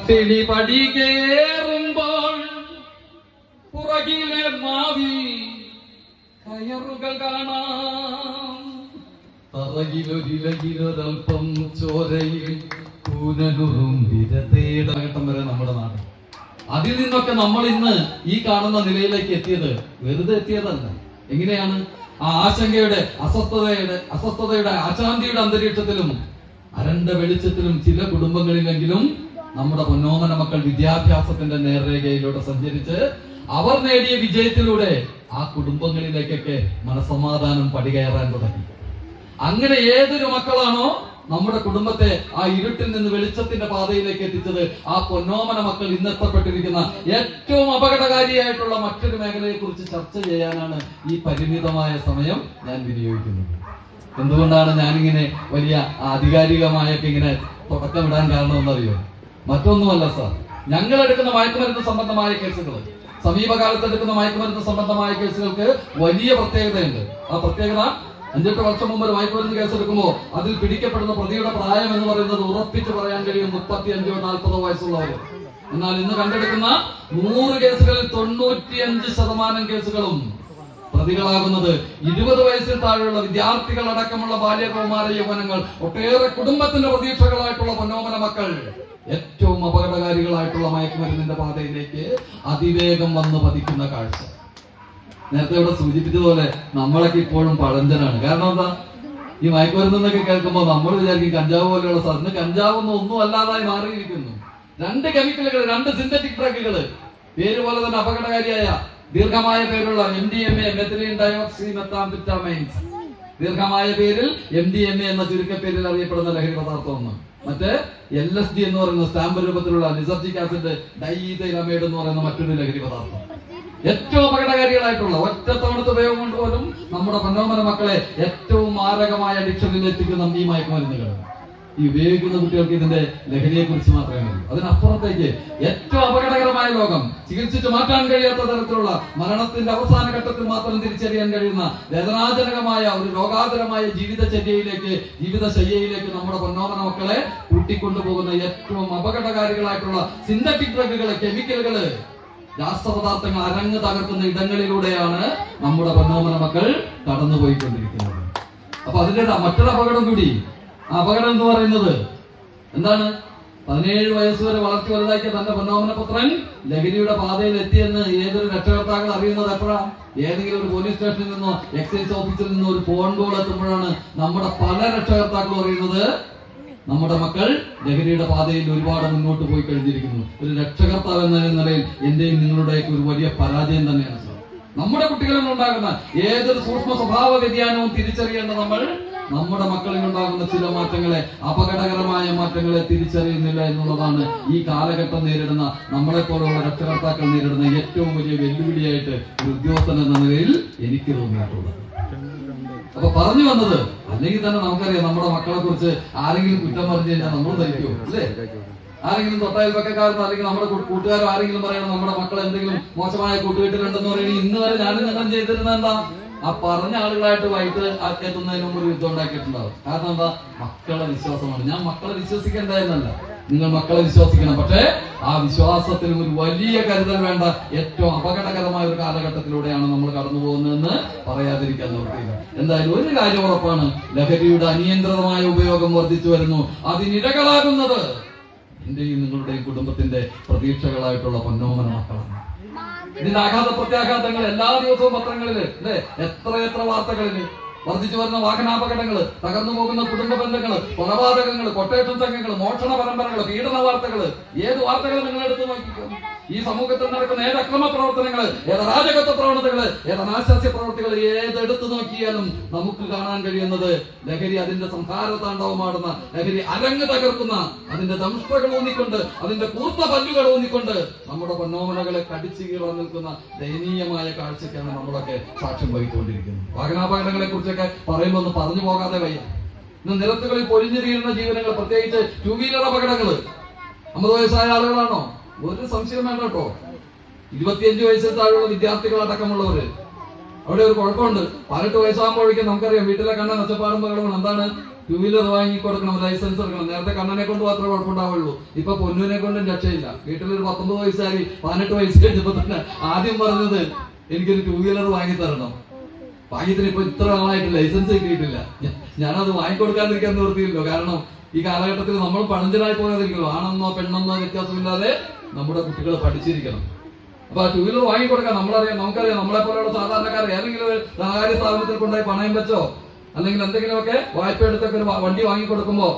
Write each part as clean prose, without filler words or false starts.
പട്ടിണി പടി കേറുമ്പോൾ പുറകിലെ മാവി കയറുകൾ കാണാം. തറകിലൊരിലകിലൊരൽപ്പം ചോരയിൽ കൂനനുറും വിരതേടഘട്ടം വരെ നമ്മുടെ നാട്. അതിൽ നിന്നൊക്കെ നമ്മൾ ഇന്ന് ഈ കാണുന്ന നിലയിലേക്ക് എത്തിയത് വെറുതെ എത്തിയതല്ല. എങ്ങനെയാണ്? ആ ആശങ്കയുടെ അസ്വസ്ഥതയുടെ അശാന്തിയുടെ അന്തരീക്ഷത്തിലും അരണ്ട വെളിച്ചത്തിലും ചില കുടുംബങ്ങളിലെങ്കിലും നമ്മുടെ പൊന്നോമന മക്കൾ വിദ്യാഭ്യാസത്തിന്റെ നേർരേഖയിലൂടെ സഞ്ചരിച്ച് അവർ നേടിയ വിജയത്തിലൂടെ ആ കുടുംബങ്ങളിലേക്കൊക്കെ മനസമാധാനം പടികയറാൻ തുടങ്ങി. അങ്ങനെ ഏതൊരു മക്കളാണോ നമ്മുടെ കുടുംബത്തെ ആ ഇരുട്ടിൽ നിന്ന് വെളിച്ചത്തിന്റെ പാതയിലേക്ക് എത്തിച്ചത്, ആ പൊന്നോമന മക്കൾ ഇന്നെത്തപ്പെട്ടിരിക്കുന്ന ഏറ്റവും അപകടകാരിയായിട്ടുള്ള മറ്റൊരു മേഖലയെ കുറിച്ച് ചർച്ച ചെയ്യാനാണ് ഈ പരിമിതമായ സമയം ഞാൻ വിനിയോഗിക്കുന്നത്. എന്തുകൊണ്ടാണ് ഞാനിങ്ങനെ വലിയ ആധികാരികമായൊക്കെ ഇങ്ങനെ തുടക്കമിടാൻ കാരണമെന്നറിയോ? മറ്റൊന്നുമല്ല സാർ, ഞങ്ങൾ എടുക്കുന്ന മയക്കുമരുന്ന് സംബന്ധമായ കേസുകൾ, സമീപകാലത്ത് എടുക്കുന്ന മയക്കുമരുന്ന് സംബന്ധമായ കേസുകൾക്ക് വലിയ പ്രത്യേകതയുണ്ട്. ആ പ്രത്യേകത 5-8 വർഷം മുമ്പ് ഒരു മയക്കുമരുന്ന് കേസെടുക്കുമ്പോൾ അതിൽ പിടിക്കപ്പെടുന്ന പ്രതിയുടെ പ്രായം എന്ന് പറയുന്നത് ഉറപ്പിച്ച് പറയാൻ കഴിയും 35-40 വയസ്സുള്ളവർ. എന്നാൽ ഇന്ന് കണ്ടെടുക്കുന്ന 100 കേസുകളിൽ 95% കേസുകളും പ്രതികളാകുന്നത് 20 വയസ്സിൽ താഴെയുള്ള വിദ്യാർത്ഥികൾ അടക്കമുള്ള ബാല്യകൗമാര യൗവനങ്ങൾ, ഒട്ടേറെ കുടുംബത്തിന്റെ പ്രതീക്ഷകളായിട്ടുള്ള പൊന്നോമന മക്കൾ ഏറ്റവും അപകടകാരികളായിട്ടുള്ള മയക്കുമരുന്നിന്റെ പാതയിലേക്ക് അതിവേഗം വന്ന് പതിക്കുന്ന കാഴ്ച. നേരത്തെ ഇവിടെ സൂചിപ്പിച്ചതുപോലെ നമ്മളൊക്കെ ഇപ്പോഴും പഴഞ്ചനാണ്. കാരണം എന്താ? ഈ മയക്കുമരുന്നൊക്കെ കേൾക്കുമ്പോൾ നമ്മൾ വിചാരിക്കും കഞ്ചാവ് പോലെയുള്ള സാധനം. കഞ്ചാവൊന്നും ഒന്നും അല്ലാതായി മാറിയിരിക്കുന്നു. 2 കെമിക്കലുകൾ, 2 സിന്തറ്റിക് ഡ്രഗുകൾ, പേര് പോലെ തന്നെ അപകടകാരിയായ ദീർഘമായ പേരുള്ള MDMA, മെഥിലീൻ ഡയോക്സി മെത്താംഫെറ്റമൈൻസ്, ദീർഘമായ പേരിൽ MDMA എന്ന ചുരുക്കപ്പേരിൽ അറിയപ്പെടുന്ന ലഹരി പദാർത്ഥം ഒന്ന്. മറ്റേ LSD എന്ന് പറയുന്ന സ്റ്റാമ്പ് രൂപത്തിലുള്ള ലിസർജിക് ആസിഡ് ഡൈഇഥൈലമൈഡ് എന്ന് പറയുന്ന മറ്റൊരു ലഹരി പദാർത്ഥം. ഏറ്റവും അപകടകാരികളായിട്ടുള്ള ഒറ്റ തവണത്തെ ഉപയോഗം കൊണ്ട് പോലും നമ്മുടെ പൊന്നോമന മക്കളെ ഏറ്റവും മാരകമായ അഡിക്ഷനിൽ എത്തിക്കുന്ന ഈ മയക്കുമരുന്നുകൾ. ഈ ഉപയോഗിക്കുന്ന കുട്ടികൾക്ക് ഇതിന്റെ ലഹരിയെ കുറിച്ച് മാത്രമേ അറിയൂ. അതിനപ്പുറത്തേക്ക് ഏറ്റവും അപകടകരമായ ലോകം, ചികിത്സിച്ച് മാറ്റാൻ കഴിയാത്ത തരത്തിലുള്ള മരണത്തിന്റെ അവസാന ഘട്ടത്തിൽ മാത്രം തിരിച്ചറിയാൻ കഴിയുന്ന വേദനാജനകമായ ഒരു രോഗാതുരമായ ജീവിതശയ്യയിലേക്ക് നമ്മുടെ പൊന്നോമന മക്കളെ കൂട്ടിക്കൊണ്ടുപോകുന്ന ഏറ്റവും അപകടകാരികളായിട്ടുള്ള സിന്തറ്റിക് ഡ്രഗുകള്, കെമിക്കലുകള്, രാസപദാർത്ഥങ്ങൾ അരങ്ങ് തകർക്കുന്ന ഇടങ്ങളിലൂടെയാണ് നമ്മുടെ പൊന്നോമന മക്കൾ കടന്നുപോയിക്കൊണ്ടിരിക്കുന്നത്. അപ്പൊ അതിന്റെ മറ്റൊരു അപകടം കൂടി. ആ അപകടം എന്ന് പറയുന്നത് എന്താണ്? 17 വയസ്സ് വരെ വളർത്തി വലുതാക്കിയ തന്റെ പൊന്നോമന പുത്രൻ ലഹരിയുടെ പാതയിൽ എത്തിയെന്ന് ഏതൊരു രക്ഷകർത്താക്കൾ അറിയുന്നത് എപ്പോഴാ? ഏതെങ്കിലും ഒരു പോലീസ് സ്റ്റേഷനിൽ നിന്നോ എക്സൈസ് ഓഫീസിൽ നിന്നോ ഒരു ഫോൺ കോൾ എത്തുമ്പോഴാണ് നമ്മുടെ പല രക്ഷകർത്താക്കളും അറിയുന്നത് നമ്മുടെ മക്കൾ ലഹരിയുടെ പാതയിൽ ഒരുപാട് മുന്നോട്ട് പോയി കഴിഞ്ഞിരിക്കുന്നു. ഒരു രക്ഷകർത്താവ് എന്ന നിലയിൽ എന്റെയും നിങ്ങളുടെയൊക്കെ ഒരു വലിയ പരാജയം തന്നെയാണ് സാർ. നമ്മുടെ കുട്ടികളിൽ ഉണ്ടാകുന്ന ഏതൊരു സൂക്ഷ്മ സ്വഭാവ വ്യതിയാനവും തിരിച്ചറിയേണ്ട നമ്മൾ നമ്മുടെ മക്കളിൽ ഉണ്ടാകുന്ന ചില മാറ്റങ്ങളെ, അപകടകരമായ മാറ്റങ്ങളെ തിരിച്ചറിയുന്നില്ല എന്നുള്ളതാണ് ഈ കാലഘട്ടം നേരിടുന്ന, നമ്മളെപ്പോലുള്ള രക്ഷകർത്താക്കൾ നേരിടുന്ന ഏറ്റവും വലിയ വെല്ലുവിളിയായിട്ട് ഒരു ഉദ്യോഗസ്ഥൻ എന്ന നിലയിൽ എനിക്ക് തോന്നിയിട്ടുള്ളത്. അപ്പൊ പറഞ്ഞു വന്നത്, അല്ലെങ്കിൽ തന്നെ നമുക്കറിയാം നമ്മുടെ മക്കളെ കുറിച്ച് ആരെങ്കിലും കുറ്റം പറഞ്ഞു കഴിഞ്ഞാൽ നമ്മൾ ധരിക്കുമോ? അല്ലേ? ആരെങ്കിലും തൊട്ടയൽപ്പക്കാരനോ അല്ലെങ്കിൽ നമ്മുടെ കൂട്ടുകാരോ ആരെങ്കിലും പറയണം നമ്മുടെ മക്കൾ എന്തെങ്കിലും മോശമായ കൂട്ടുകെട്ടിലുണ്ടെന്ന് പറയുന്നത്, ഇന്ന് വരെ ഞാനും നിങ്ങൾ ചെയ്തിരുന്ന എന്താ? ആ പറഞ്ഞ ആളുകളായിട്ട് വൈകിട്ട് എത്തുന്നതിന് മുമ്പ് ഒരു യുദ്ധം ഉണ്ടാക്കിയിട്ടുണ്ടാവും. കാരണം എന്താ? മക്കളുടെ വിശ്വാസമാണ്. ഞാൻ മക്കളെ വിശ്വസിക്കേണ്ടതെന്നല്ല, നിങ്ങൾ മക്കളെ വിശ്വസിക്കണം. പക്ഷേ ആ വിശ്വാസത്തിന് ഒരു വലിയ കരുതൽ വേണ്ട ഏറ്റവും അപകടകരമായ ഒരു കാലഘട്ടത്തിലൂടെയാണ് നമ്മൾ കടന്നു പോകുന്നതെന്ന് പറയാതിരിക്കാൻ നോക്കിയില്ല. എന്തായാലും ഒരു കാര്യം ഉറപ്പാണ്, ലഹരിയുടെ അനിയന്ത്രിതമായ ഉപയോഗം വർദ്ധിച്ചു വരുന്നു. അതിനിരകളാകുന്നത് എന്റെയും നിങ്ങളുടെയും കുടുംബത്തിന്റെ പ്രതീക്ഷകളായിട്ടുള്ള പൊന്നോമന മക്കളാണ്. ഇതിന്റെ ആഘാത പ്രത്യാഘാതങ്ങൾ എല്ലാ ദിവസവും പത്രങ്ങളില് അല്ലെ, എത്ര വാർത്തകളില് വർദ്ധിച്ചു വരുന്ന വാഹനാപകടങ്ങള്, തകർന്നു പോകുന്ന കുടുംബ ബന്ധങ്ങള്, കൊലപാതകങ്ങള്, കൊട്ടേഷൻ സംഘങ്ങള്, മോഷണ പരമ്പരകള്, പീഡന വാർത്തകള്, ഏത് വാർത്തകൾ നിങ്ങൾ എടുത്തു നോക്കിക്കോ. ഈ സമൂഹത്തിൽ നടക്കുന്ന ഏത് അക്രമ പ്രവർത്തനങ്ങള്, ഏത് അരാജകത്വ പ്രവണതകള്, ഏത് അനാശാസ്യ പ്രവൃത്തികൾ ഏതെടുത്തു നോക്കിയാലും നമുക്ക് കാണാൻ കഴിയുന്നത് ലഹരി അതിന്റെ സംഹാര താണ്ഡവമാടുന്ന, ലഹരി അരങ്ങ് തകർക്കുന്ന, അതിന്റെ ദംഷ്ടകൾ ഊന്നിക്കൊണ്ട്, അതിന്റെ കൂർത്ത പല്ലുകൾ ഊന്നിക്കൊണ്ട് നമ്മുടെ പൊന്നോമനകളെ കടിച്ചു കീറാൻ നിൽക്കുന്ന ദയനീയമായ കാഴ്ചയ്ക്കാണ് നമ്മളൊക്കെ സാക്ഷ്യം വഹിച്ചുകൊണ്ടിരിക്കുന്നത്. വാഹനാപകടങ്ങളെ കുറിച്ചൊക്കെ പറയുമ്പോൾ ഒന്ന് പറഞ്ഞു പോകാതെ വയ്യ. ഇന്ന് നിരത്തുകളിൽ പൊരിഞ്ഞു തീരുന്ന ജീവനങ്ങൾ, പ്രത്യേകിച്ച് 2 വീലർ അപകടങ്ങള്. 50 വയസ്സായ ആളുകളാണോ? ഒരു സംശയം വേണ്ട കേട്ടോ. 25 വയസ്സിൽ താഴെയുള്ള വിദ്യാർത്ഥികൾ അടക്കമുള്ളവര്. അവിടെ ഒരു കുഴപ്പമുണ്ട്. 18 വയസ്സാകുമ്പോഴേക്കും നമുക്കറിയാം വീട്ടിലെ കണ്ണൻ ഒച്ചപ്പാടും ബഹളവും. എന്താണ്? ടൂ വീലർ വാങ്ങി കൊടുക്കണം, ലൈസൻസ് എടുക്കണം. നേരത്തെ കണ്ണനെ കൊണ്ട് മാത്രമേ കുഴപ്പമുണ്ടാവുള്ളൂ, ഇപ്പൊ പൊന്നുവിനെ കൊണ്ടും രക്ഷയില്ല. വീട്ടിലൊരു 19 വയസ്സായി 18 വയസ്സ് കഴിഞ്ഞപ്പോ തന്നെ ആദ്യം പറഞ്ഞത് എനിക്കൊരു ടൂ വീലർ വാങ്ങി തരണം. ഭാഗ്യത്തിന് ഇപ്പൊ ഇത്ര നാളായിട്ട് ലൈസൻസ് കിട്ടിയിട്ടില്ല. ഞാനത് വാങ്ങിക്കൊടുക്കാതിരിക്കാൻ നിവൃത്തിയില്ലോ. കാരണം ഈ കാലഘട്ടത്തിൽ നമ്മൾ പഴഞ്ചനായി പോകാതിരിക്കുമല്ലോ. ആണെന്നോ പെണ്ണെന്നോ വ്യത്യാസമില്ലാതെ നമ്മുടെ കുട്ടികൾ പഠിച്ചിരിക്കണം. അപ്പൊ ആ ടൂ വീലർ വാങ്ങിക്കൊടുക്കാൻ നമുക്കറിയാം നമ്മളെ പോലെയുള്ള സാധാരണക്കാർ ഏതെങ്കിലും ഒരു ധനകാര്യ സ്ഥാപനത്തിൽ കൊണ്ടുപോയി പണയം വെച്ചോ അല്ലെങ്കിൽ എന്തെങ്കിലുമൊക്കെ വായ്പ എടുത്തൊക്കെ ഒരു വണ്ടി വാങ്ങിക്കൊടുക്കുമ്പോ,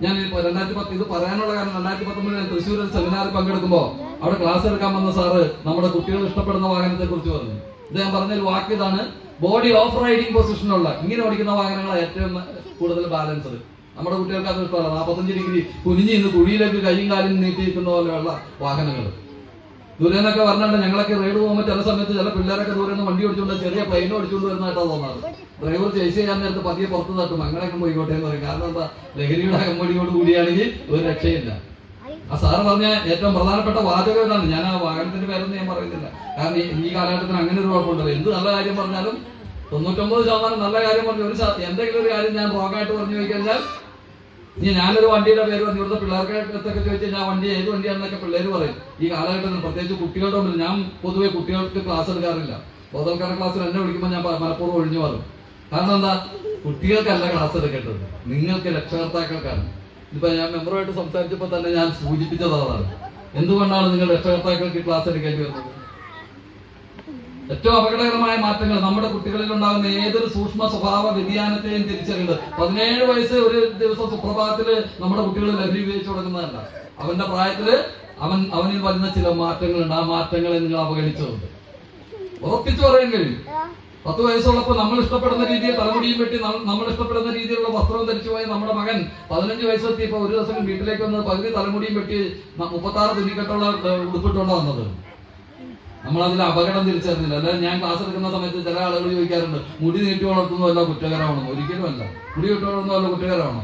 ഞാൻ 2010 ഇത് പറയാനുള്ള കാരണം 2019 തൃശ്ശൂർ സെമിനാറിൽ പങ്കെടുക്കുമ്പോ അവിടെ ക്ലാസ് എടുക്കാൻ വന്ന സാറ് നമ്മുടെ കുട്ടികൾ ഇഷ്ടപ്പെടുന്ന വാഹനത്തെ കുറിച്ച് പറഞ്ഞു. ഇത് ഞാൻ പറഞ്ഞൊരു വാക്ക് ഇതാണ്: ബോഡി ഓഫ് റൈഡിംഗ് പൊസിഷനുള്ള ഇങ്ങനെ ഓടിക്കുന്ന വാഹനങ്ങളാണ് ഏറ്റവും കൂടുതൽ ബാലൻസ്ഡ്. നമ്മുടെ കുട്ടികൾക്ക് അത് ഇഷ്ടമല്ല. 45 ഡിഗ്രി കുനിഞ്ഞ് ഇന്ന് കുഴിയിലേക്ക് കൈയും കാലും നീട്ടിയിരിക്കുന്ന പോലെയുള്ള വാഹനങ്ങൾ. ദൂരെന്നൊക്കെ പറഞ്ഞിട്ടുണ്ട്. ഞങ്ങളൊക്കെ റൈഡ് പോകുമ്പോൾ ചില സമയത്ത് ചില പിള്ളേരൊക്കെ ദൂരെ നിന്ന് വണ്ടി ഓടിച്ചുകൊണ്ട് ചെറിയ പ്ലെയിൻ ഓടിച്ചുകൊണ്ട് വരുന്നതായിട്ടാണ് തോന്നാറ്. ഡ്രൈവർ ചേസ് ചെയ്യാൻ നേരത്ത് പതിയെ പുറത്ത് തട്ടും, അങ്ങനെയൊക്കെ പോയിക്കോട്ടെ എന്ന് പറയും. കാരണം എന്താ, ലഹരിയുടെ അകമ്പടിയോട് കൂടിയാണെങ്കിൽ ഒരു രക്ഷയില്ല. ആ സാറ് പറഞ്ഞ ഏറ്റവും പ്രധാനപ്പെട്ട വാചകം ഇതാണ്. ഞാൻ ആ വാഹനത്തിന്റെ പേരൊന്നും ഞാൻ പറയുന്നില്ല, കാരണം ഈ കാലഘട്ടത്തിന് അങ്ങനെ ഒരു കുഴപ്പമുണ്ടല്ലോ. എന്ത് നല്ല കാര്യം പറഞ്ഞാലും 99% നല്ല കാര്യം പറഞ്ഞു എന്തെങ്കിലും ഒരു കാര്യം ഞാൻ റോങ്ങായിട്ട് പറഞ്ഞു പോയി കഴിഞ്ഞാൽ, ഞാനൊരു വണ്ടിയുടെ പേര് പറഞ്ഞു ഇവിടുത്തെ പിള്ളേർക്കൊക്കെ ചോദിച്ചാൽ ഞാൻ വണ്ടി ഏത് വണ്ടിയാണെന്നൊക്കെ പിള്ളേര് പറയും. ഈ കാലഘട്ടത്തിൽ പ്രത്യേകിച്ച് കുട്ടികളുടെ മുമ്പിൽ ഞാൻ പൊതുവെ കുട്ടികൾക്ക് ക്ലാസ് എടുക്കാറില്ല. ബോധവൽക്കരണ ക്ലാസ്സിൽ എന്നെ വിളിക്കുമ്പോൾ ഞാൻ മനഃപൂർവ്വം ഒഴിഞ്ഞു മാറും. കാരണം എന്താ, കുട്ടികൾക്കല്ല ക്ലാസ് എടുക്കേണ്ടത്, നിങ്ങൾക്ക് രക്ഷകർത്താക്കൾക്കാണ്. ഇപ്പൊ ഞാൻ മെമ്പറുമായിട്ട് സംസാരിച്ചപ്പോൾ തന്നെ ഞാൻ സൂചിപ്പിച്ചത് അതാണ്. എന്തുകൊണ്ടാണ് നിങ്ങൾ രക്ഷകർത്താക്കൾക്ക് ക്ലാസ് എടുക്കേണ്ടി വരുന്നത്? ഏറ്റവും അപകടകരമായ മാറ്റങ്ങൾ നമ്മുടെ കുട്ടികളിൽ ഉണ്ടാകുന്ന ഏതൊരു സൂക്ഷ്മ സ്വഭാവ വ്യതിയാനത്തെയും തിരിച്ചറിയുന്നത്. 17 വയസ്സ് ഒരു ദിവസം സുപ്രഭാതത്തില് നമ്മുടെ കുട്ടികൾ ലഹരി ഉപയോഗിച്ചു കൊടുക്കുന്നതല്ല. അവന്റെ പ്രായത്തില് അവനിൽ വരുന്ന ചില മാറ്റങ്ങളുണ്ട്. ആ മാറ്റങ്ങളെ നിങ്ങൾ അവഗണിച്ചതുണ്ട്. ഉറപ്പിച്ചു പറയാൻ കഴിയും. 10 വയസ്സുള്ളപ്പോൾ നമ്മൾ ഇഷ്ടപ്പെടുന്ന രീതിയിൽ തലമുടിയും വെട്ടി നമ്മൾ ഇഷ്ടപ്പെടുന്ന രീതിയിലുള്ള വസ്ത്രവും ധരിച്ചു പോയ നമ്മുടെ മകൻ 15 വയസ്സെത്തിയപ്പോൾ ഒരു ദിവസം വീട്ടിലേക്ക് വന്നത് പകുതി തലമുടിയും വെട്ടി 36 തുന്നിക്കെട്ടുള്ള ഉടുപ്പിട്ടുണ്ടോ വന്നത്. നമ്മളതിൽ അപകടം തിരിച്ചറിഞ്ഞില്ല. അല്ലാതെ ഞാൻ ക്ലാസ് എടുക്കുന്ന സമയത്ത് ചില ആളുകൾ ചോദിക്കാറുണ്ട്, മുടി നീട്ടി വളർത്തുന്നതല്ല കുറ്റകരമാണോ? ഒരിക്കലും അല്ല. മുടി നീട്ടി വളർത്തുന്നതല്ല കുറ്റകരമാണോ?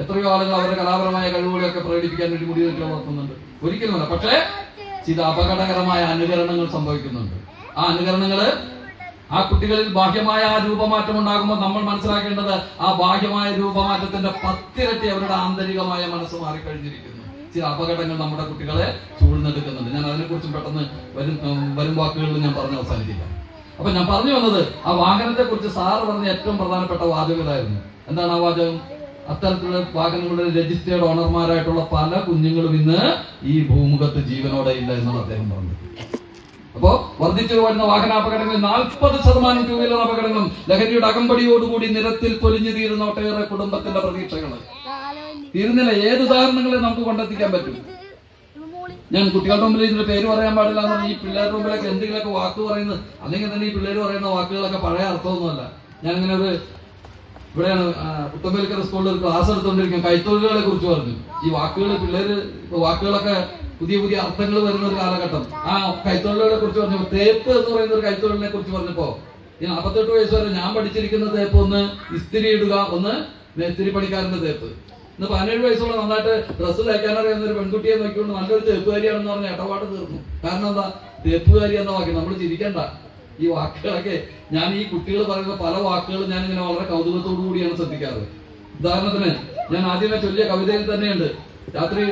എത്രയോ ആളുകൾ അവരുടെ കലാപരമായ കഴിവുകളൊക്കെ പ്രകടിപ്പിക്കാൻ വേണ്ടി മുടി നീട്ടി വളർത്തുന്നുണ്ട്. ഒരിക്കലുമല്ല. പക്ഷേ ചില അപകടകരമായ അനുകരണങ്ങൾ സംഭവിക്കുന്നുണ്ട്. ആ അനുകരണങ്ങള് ആ കുട്ടികളിൽ ബാഹ്യമായ ആ രൂപമാറ്റം ഉണ്ടാകുമ്പോൾ നമ്മൾ മനസ്സിലാക്കേണ്ടത് ആ ബാഹ്യമായ രൂപമാറ്റത്തിന്റെ 10 ഇരട്ടി അവരുടെ ആന്തരികമായ മനസ്സ് മാറിക്കഴിഞ്ഞിരിക്കുന്നു. ചില അപകടങ്ങൾ നമ്മുടെ കുട്ടികളെ ചൂഴ്ന്നെടുക്കുന്നുണ്ട്. ഞാൻ അതിനെക്കുറിച്ചും പെട്ടെന്ന് വരും വാക്കുകളിൽ ഞാൻ പറഞ്ഞ് അവസാനിപ്പിക്കാം. അപ്പൊ ഞാൻ പറഞ്ഞു വന്നത് ആ വാഹനത്തെ കുറിച്ച് സാറ് പറഞ്ഞ ഏറ്റവും പ്രധാനപ്പെട്ട വാചകം ഇതായിരുന്നു. എന്താണ് ആ വാചകം? അത്തരത്തിലുള്ള വാഹനങ്ങളുടെ രജിസ്റ്റേർഡ് ഓണർമാരായിട്ടുള്ള പല കുഞ്ഞുങ്ങളും ഇന്ന് ഈ ഭൂമുഖത്ത് ജീവനോടെ ഇല്ല എന്നാണ് അദ്ദേഹം പറഞ്ഞത്. അപ്പോ വർദ്ധിച്ചു വരുന്ന വാഹനാപകടങ്ങളിൽ 40% ടൂ വീലർ അപകടങ്ങളും ലഹരിയുടെ അകമ്പടിയോടുകൂടി നിരത്തിൽ പൊലിഞ്ഞു തീരുന്ന ഒട്ടേറെ കുടുംബത്തിന്റെ പ്രതീക്ഷകൾ തീരുന്നില്ല. ഏത് ഉദാഹരണങ്ങളെ നമുക്ക് കൊണ്ടെത്തിക്കാൻ പറ്റും? ഞാൻ കുട്ടികളുടെ മുമ്പിൽ ഇതിന്റെ പേര് പറയാൻ പാടില്ല എന്ന് പറഞ്ഞാൽ ഈ പിള്ളേരുടെ മുമ്പിലൊക്കെ എന്തെങ്കിലുമൊക്കെ വാക്ക് പറയുന്നത്, അല്ലെങ്കിൽ തന്നെ ഈ പിള്ളേര് പറയുന്ന വാക്കുകളൊക്കെ പഴയ അർത്ഥമൊന്നുമല്ല. ഞാൻ ഇങ്ങനെ ഇവിടെയാണ് പുത്തമ്പേലിക്കര സ്കൂളിൽ ഒരു ക്ലാസ് എടുത്തുകൊണ്ടിരിക്കും, കൈത്തൊഴിലുകളെ കുറിച്ച് പറഞ്ഞു. ഈ വാക്കുകളൊക്കെ പുതിയ പുതിയ അർത്ഥങ്ങൾ വരുന്ന ഒരു കാലഘട്ടം. ആ കൈത്തൊഴിലുകളെ കുറിച്ച് പറഞ്ഞപ്പോ തേപ്പ് എന്ന് പറയുന്ന ഒരു കൈത്തൊഴിലിനെ കുറിച്ച് പറഞ്ഞപ്പോ, ഈ 48 വയസ്സ് വരെ ഞാൻ പഠിച്ചിരിക്കുന്ന തേപ്പ് ഒന്ന് ഇസ്തിരി ഇടുക, ഒന്ന് മേസ്തിരി പണിക്കാരന്റെ തേപ്പ്. ഇന്ന് 17 വയസ്സുള്ള നന്നായിട്ട് ഡ്രസ്സ് തയ്ക്കാനറിയാവുന്ന ഒരു പെൺകുട്ടിയെ നോക്കിക്കൊണ്ട് നല്ലൊരു തേപ്പുകാരിയാണെന്ന് പറഞ്ഞ ഇടപാട് തീർന്നു. കാരണം എന്താ, തേപ്പുകാരി എന്ന വാക്ക് നമ്മൾ ചിരിക്കണ്ട. ഈ വാക്കുകളൊക്കെ ഞാൻ ഈ കുട്ടികൾ പറയുന്ന പല വാക്കുകളും ഞാൻ ഇങ്ങനെ വളരെ കൗതുകത്തോടു കൂടിയാണ് ശ്രദ്ധിക്കാറ്. ഉദാഹരണത്തിന് ഞാൻ ആദ്യമേ ചൊല്ലിയ കവിതയിൽ തന്നെയുണ്ട്, രാത്രി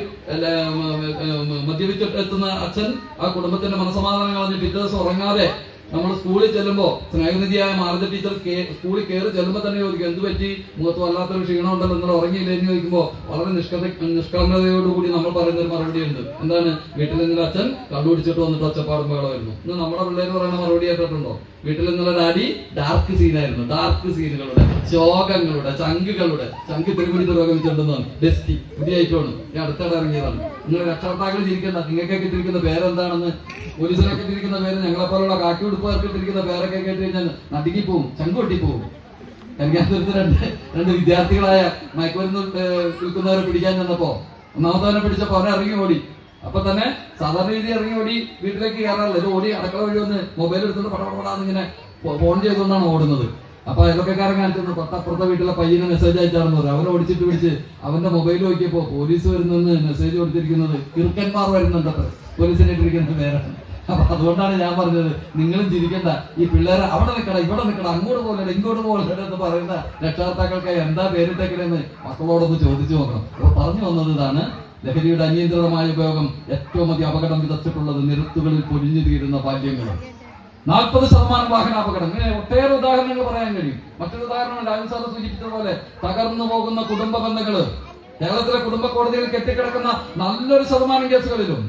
മദ്യപിച്ചിട്ട് എത്തുന്ന അച്ഛൻ ആ കുടുംബത്തിന്റെ മനസമാധാനം കളഞ്ഞ് പിറ്റേ ദിവസം ഉറങ്ങാതെ നമ്മൾ സ്കൂളിൽ ചെല്ലുമ്പോ സ്നേഹനിധിയായ മാർജ ടീച്ചർ സ്കൂളിൽ കയറി ചെല്ലുമ്പോൾ തന്നെ ചോദിക്കും, എന്ത് പറ്റി, മുഖത്ത് വല്ലാത്തൊരു ക്ഷീണം ഉണ്ടല്ലോ, നിങ്ങൾ ഉറങ്ങിയില്ല എന്ന് ചോദിക്കുമ്പോൾ വളരെ നിഷ്കളങ്കതയോടുകൂടി നമ്മൾ പറയുന്ന ഒരു മറുപടി ഉണ്ട്. എന്താണ്? വീട്ടിൽ നിന്നൊരു അച്ഛൻ കണ്ടുപിടിച്ചിട്ട് വന്നിട്ട് ഒച്ചപ്പാടും ബഹളമായിരുന്നു. ഇന്ന് നമ്മുടെ പിള്ളേർ പറയുന്ന മറുപടി ആയിട്ടുണ്ടോ? വീട്ടിൽ നിന്നുള്ള ഡാഡി ഡാർക്ക് സീനായിരുന്നു. ഡാർക്ക് സീനുകളുടെ, ശോകങ്ങളുടെ, ചങ്ക് തിരുമുടി പുരോഗമിച്ചിട്ടുണ്ടെന്നാണ് ബെസ്റ്റി പുതിയ ഐറ്റമാണ്. ഞാൻ അടുത്തിടെ ഇറങ്ങിയതാണ്. നിങ്ങൾ രക്ഷകർത്താക്കൾ ചിരിക്കണ്ട, നിങ്ങൾക്കൊക്കെ ഇട്ടിരിക്കുന്ന പേരെന്താണെന്ന്, പോലീസിനൊക്കെ ഇട്ടിരിക്കുന്ന പേര് ഞങ്ങളെപ്പോലുള്ള കാക്കി ഉടുപ്പുകാർക്ക് ഇട്ടിരിക്കുന്ന പേരൊക്കെ കേട്ട് കഴിഞ്ഞാൽ നടുങ്ങിപ്പോവും, ചങ്ക് പൊട്ടിപ്പോവും. എനിക്കകത്ത് രണ്ട് വിദ്യാർത്ഥികളായ മയക്കുമരുന്ന് വിൽക്കുന്നവരെ പിടിക്കാൻ ചെന്നപ്പോ ഒന്നാമത്തവനെ പിടിച്ചപ്പോ അവനെ ഇറങ്ങി ഓടി. അപ്പൊ തന്നെ സാധാരണ രീതി ഇറങ്ങി ഓടി വീട്ടിലേക്ക് കയറാറില്ല, ഇത് ഓടി അടുക്കള വഴി ഒന്ന് മൊബൈൽ എടുത്തിട്ട് പടപടാന്ന് ഇങ്ങനെ ഫോൺ ചെയ്തുകൊണ്ടാണ് ഓടുന്നത്. അപ്പൊ അയൽവക്കക്കാരൻ കാണിച്ചത് തൊട്ടപ്പുറത്തെ വീട്ടിലെ പയ്യന് മെസ്സേജ് അയച്ചാണെന്ന് പറയും. അവനെ ഓടിച്ചിട്ട് പിടിച്ച് അവന്റെ മൊബൈൽ നോക്കിയപ്പോ പോലീസ് വരുന്നെന്ന് മെസ്സേജ് കൊടുത്തിരിക്കുന്നത് കിറുക്കന്മാർ വരുന്നുണ്ടത്ര, പോലീസിനെ ഇട്ടിരിക്കുന്ന പേരാണ്. അപ്പൊ അതുകൊണ്ടാണ് ഞാൻ പറഞ്ഞത്, നിങ്ങളും ചിരിക്കണ്ട. ഈ പിള്ളേരെ അവിടെ നിൽക്കണം, ഇവിടെ നിൽക്കണം, അങ്ങോട്ട് പോലെ ഇങ്ങോട്ട് പോലെ എന്ന് പറയുന്ന രക്ഷകർത്താക്കൾക്ക് എന്താ പേരിട്ടേക്കണെന്ന് മക്കളോടൊന്ന് ചോദിച്ചു നോക്കണം. അപ്പൊ പറഞ്ഞു വന്നത് ഇതാണ്, ലഹരിയുടെ അനിയന്ത്രിതമായ ഉപയോഗം ഏറ്റവും അധികം അപകടം വിതച്ചിട്ടുള്ളത് നിരത്തുകളിൽ പൊലിഞ്ഞു തീരുന്ന ബാല്യങ്ങൾ. 40% വാഹനാപകടം. ഇങ്ങനെ ഒട്ടേറെ ഉദാഹരണങ്ങൾ പറയാൻ കഴിയും. മറ്റൊരു ഉദാഹരണം രാജൻ സാറ് സൂചിപ്പിച്ചതുപോലെ തകർന്നു പോകുന്ന കുടുംബ ബന്ധങ്ങള്. കേരളത്തിലെ കുടുംബ കോടതിയിൽ കെട്ടിക്കിടക്കുന്ന നല്ലൊരു ശതമാനം കേസുകളിലും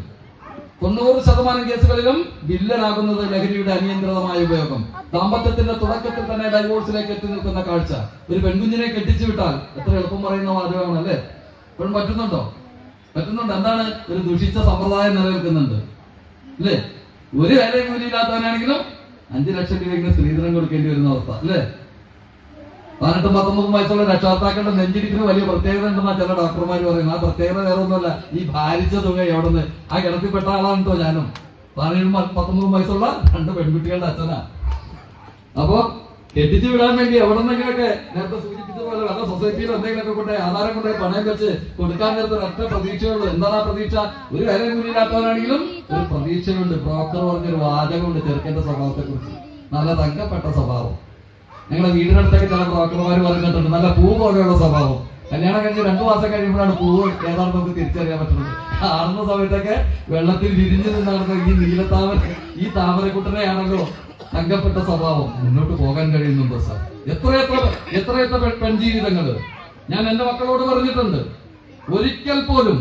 90% കേസുകളിലും വില്ലനാകുന്നത് ലഹരിയുടെ അനിയന്ത്രിതമായ ഉപയോഗം. ദാമ്പത്യത്തിന്റെ തുടക്കത്തിൽ തന്നെ ഡൈവോഴ്സിലേക്ക് എത്തി നിൽക്കുന്ന കാഴ്ച. ഒരു പെൺകുഞ്ഞിനെ കെട്ടിച്ചു വിട്ടാൽ എത്ര എളുപ്പം പറയുന്ന വാചകമാണ് അല്ലേ? ഇപ്പോഴും പറ്റുന്നുണ്ടോ? പറ്റുന്നുണ്ട്. എന്താണ്? ഒരു ദുഷിച്ച സമ്പ്രദായം നിലനിൽക്കുന്നുണ്ട് അല്ലേ? ഒരു വേലയും കൂലിയില്ലാത്തവനാണെങ്കിലും 5 ലക്ഷം രൂപയ്ക്ക് സ്ത്രീധനം കൊടുക്കേണ്ടി വരുന്ന അവസ്ഥ അല്ലേ? 18-19 വയസ്സുള്ള രക്ഷകർത്താക്കളുടെ നെഞ്ചിരിക്കുന്ന വലിയ പ്രത്യേകത ഉണ്ടെന്നാ ചില ഡോക്ടർമാർ പറയുന്നത്. ആ പ്രത്യേകത വേറെ ഒന്നുമല്ല, ഈ ഭാരിച്ച തുക എവിടുന്ന് ആ കിടത്തിൽപ്പെട്ട ആളാണ് കേട്ടോ ഞാനും. 17-19 വയസ്സുള്ള 2 പെൺകുട്ടികളുടെ അച്ഛനാ. അപ്പൊ കെട്ടിച്ചു വിടാൻ വേണ്ടി എവിടെ നിന്നെങ്കിലൊക്കെ നേരത്തെ സൂചിപ്പിച്ചതുപോലെ വല്ല സൊസൈറ്റിയിൽ എന്തെങ്കിലുമൊക്കെ കൊണ്ടുപോയി ആധാരം കൊണ്ടുപോയി പണയം വെച്ച് കൊടുക്കാൻ നേരത്തെ ഒരൊറ്റ പ്രതീക്ഷയുള്ളൂ. എന്താണ് ആ പ്രതീക്ഷ? ഒരു വേലയും കൂലിയില്ലാത്തവനാണെങ്കിലും ഒരു പ്രതീക്ഷയുണ്ട്. ബ്രോക്കർ പറഞ്ഞൊരു വാചകമുണ്ട് ചെറുക്കന്റെ സ്വഭാവത്തെ കുറിച്ച്, നല്ല തങ്കപ്പെട്ട സ്വഭാവം. ഞങ്ങളുടെ വീടിനടുത്തൊക്കെ ചില ബ്രോക്കർമാർ പറഞ്ഞിട്ടുണ്ട്, നല്ല പൂ പോലെയുള്ള സ്വഭാവം. കല്യാണം കഴിഞ്ഞ് 2 മാസം കഴിയുമ്പോഴാണ് പൂവ് ഏതാണ് നമുക്ക് തിരിച്ചറിയാൻ പറ്റുന്നത്. ആടുന്ന സമയത്തൊക്കെ വെള്ളത്തിൽ വിരിഞ്ഞു നിന്നാണ് ഈ നീലത്താമര, ഈ താമരക്കുട്ടനെയാണല്ലോ തങ്കപ്പെട്ട സ്വഭാവം. മുന്നോട്ട് പോകാൻ കഴിയുന്നുണ്ടോ സാർ? എത്രയെത്ര പെൺജീവിതങ്ങള്. ഞാൻ എന്റെ മക്കളോട് പറഞ്ഞിട്ടുണ്ട്, ഒരിക്കൽ പോലും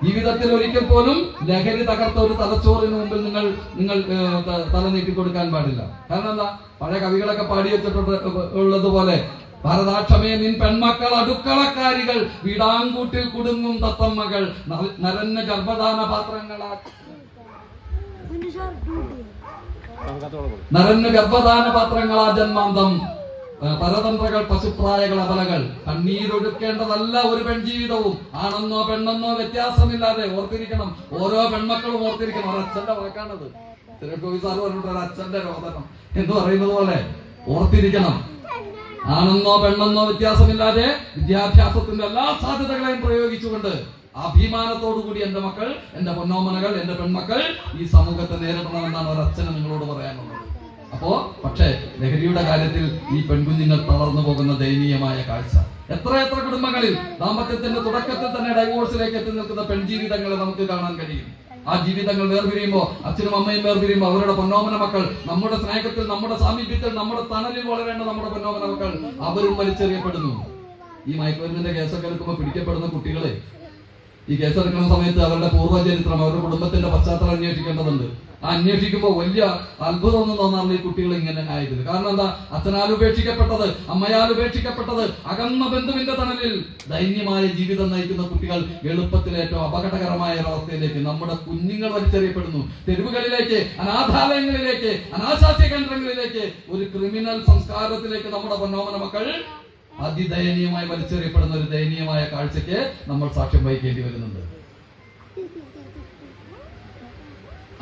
ജീവിതത്തിൽ ഒരിക്കൽ പോലും ലഹരി തകർത്ത ഒരു തലച്ചോറിന് മുമ്പിൽ നിങ്ങൾ തല നീട്ടി കൊടുക്കാൻ പാടില്ല. കാരണം എന്താ? പഴയ കവികളൊക്കെ പാടി വെച്ചിട്ടുണ്ട് ഉള്ളതുപോലെ, ഭാരതാക്ഷമേ നിൻ പെൺമക്കൾ അടുക്കളക്കാരികൾ, വീടാങ്കൂട്ടിൽ കുടുങ്ങും തത്തമ്മകൾ, നരന്ന ഗർഭധാന പാത്രങ്ങളാ നരന്ന് ഗർഭധാന പാത്രങ്ങളാ ജന്മാന്തം, പരതന്ത്രകൾ പശുപ്രായകൾ അബലകൾ. കണ്ണീരൊഴുക്കേണ്ടതല്ല ഒരു പെൺജീവിതവും. ആണെന്നോ പെണ്ണെന്നോ വ്യത്യാസമില്ലാതെ ഓർത്തിരിക്കണം. ഓരോ പെൺമക്കളും ഓർത്തിരിക്കണം. ഒരച്ഛന്റെ വാക്കാണത്. തിരക്കോവി സാറ് പറഞ്ഞിട്ട് ഒരച്ഛന്റെ രോദനം എന്ന് പറയുന്നത് പോലെ ഓർത്തിരിക്കണം. ആണെന്നോ പെണ്ണെന്നോ വ്യത്യാസമില്ലാതെ വിദ്യാഭ്യാസത്തിന്റെ എല്ലാ സാധ്യതകളെയും പ്രയോഗിച്ചുകൊണ്ട് അഭിമാനത്തോടുകൂടി എന്റെ മക്കൾ, എന്റെ പൊന്നോമനകൾ, എന്റെ പെൺമക്കൾ ഈ സമൂഹത്തെ നേരിടണമെന്നാണ് ഒരച്ഛന് നിങ്ങളോട് പറയാനുള്ളത്. അപ്പോ പക്ഷേ ലഹരിയുടെ കാര്യത്തിൽ ഈ പെൺകുഞ്ഞുങ്ങൾ തളർന്നു പോകുന്ന ദയനീയമായ കാഴ്ച. എത്രയെത്ര കുടുംബങ്ങളിൽ ദാമ്പത്യത്തിന്റെ തുടക്കത്തിൽ തന്നെ ഡൈവോഴ്സിലേക്ക് എത്തി നിൽക്കുന്ന പെൺജീവിതങ്ങളെ നമുക്ക് കാണാൻ കഴിയും. ആ ജീവിതങ്ങൾ വേർപിരിയുമ്പോ, അച്ഛനും അമ്മയും വേർപിരിയുമ്പോ അവരുടെ പൊന്നോമന മക്കൾ, നമ്മുടെ സ്നേഹത്തിൽ, നമ്മുടെ സാമീപ്യത്തിൽ, നമ്മുടെ തണലിൽ വളരേണ്ട നമ്മുടെ പൊന്നോമന മക്കൾ, അവരും വലിച്ചെറിയപ്പെടുന്നു. ഈ മയക്കുമരുന്നിന്റെ കേസൊക്കെ എടുക്കുമ്പോൾ പിടിക്കപ്പെടുന്ന കുട്ടികളെ, ഈ കേസെടുക്കുന്ന സമയത്ത് അവരുടെ പൂർവ്വചരിത്രം, അവരുടെ കുടുംബത്തിന്റെ പശ്ചാത്തലം അന്വേഷിക്കേണ്ടതുണ്ട്. ആ അന്വേഷിക്കുമ്പോൾ വലിയ അത്ഭുതമൊന്നും തോന്നാറില്ല ഈ കുട്ടികൾ ഇങ്ങനെ ആയതിൽ. കാരണം എന്താ? അച്ഛനാൽ ഉപേക്ഷിക്കപ്പെട്ടത്, അമ്മയാൽ ഉപേക്ഷിക്കപ്പെട്ടത്, അകന്ന ബന്ധുവിന്റെ തണലിൽ ദൈന്യമായ ജീവിതം നയിക്കുന്ന കുട്ടികൾ എളുപ്പത്തിൽ ഏറ്റവും അപകടകരമായ ഒരവസ്ഥയിലേക്ക് നമ്മുടെ കുഞ്ഞുങ്ങൾ വലിച്ചെറിയപ്പെടുന്നു. തെരുവുകളിലേക്ക്, അനാഥാലയങ്ങളിലേക്ക്, അനാശാസ്യ കേന്ദ്രങ്ങളിലേക്ക്, ഒരു ക്രിമിനൽ സംസ്കാരത്തിലേക്ക് നമ്മുടെ പൊന്നോമന മക്കൾ അതിദയനീയമായി വലിച്ചെറിയപ്പെടുന്ന ഒരു ദയനീയമായ കാഴ്ചയ്ക്ക് നമ്മൾ സാക്ഷ്യം വഹിക്കേണ്ടി വരുന്നുണ്ട്.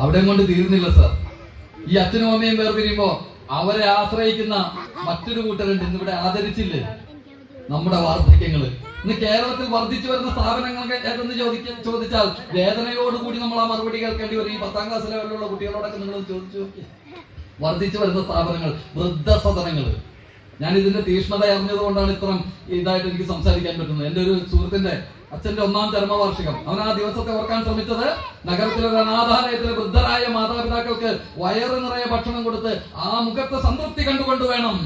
അവിടെ കൊണ്ട് തീർന്നില്ല സാർ. ഈ അച്ഛനും അമ്മയും വേർപിരിയുമ്പോ അവരെ ആശ്രയിക്കുന്ന മറ്റൊരു കൂട്ടരുണ്ട്. ഇന്നിവിടെ ആദരിച്ചില്ലേ നമ്മുടെ വാർദ്ധക്യങ്ങള്. ഇന്ന് കേരളത്തിൽ വർദ്ധിച്ചു വരുന്ന സ്ഥാപനങ്ങൾക്ക് ഏതെന്ന് ചോദിച്ചാൽ വേദനയോടുകൂടി നമ്മൾ ആ മറുപടി കേൾക്കേണ്ടി വരും. ഈ 10ാം ക്ലാസ് ലെവലിലുള്ള കുട്ടികളോടൊക്കെ നിങ്ങൾ ചോദിച്ചു നോക്കി. വർദ്ധിച്ചു വരുന്ന സ്ഥാപനങ്ങൾ, വൃദ്ധസദനങ്ങള്. ഞാൻ ഇതിന്റെ തീഷ്ണത അറിഞ്ഞതുകൊണ്ടാണ് ഇത്രയും ഇതായിട്ട് എനിക്ക് സംസാരിക്കാൻ പറ്റുന്നത്. എന്റെ ഒരു സുഹൃത്തിന്റെ അച്ഛന്റെ 1ാം ചരമവാർഷികം. അവൻ ആ ദിവസത്തെ ഓർക്കാൻ ശ്രമിച്ചത് നഗരത്തിലെ ഒരു അനാഥാലയത്തിലെ വൃദ്ധരായ മാതാപിതാക്കൾക്ക് വയറ് നിറയെ ഭക്ഷണം കൊടുത്ത് ആ മുഖത്തെ സംതൃപ്തി കണ്ടുകൊണ്ട് വേണം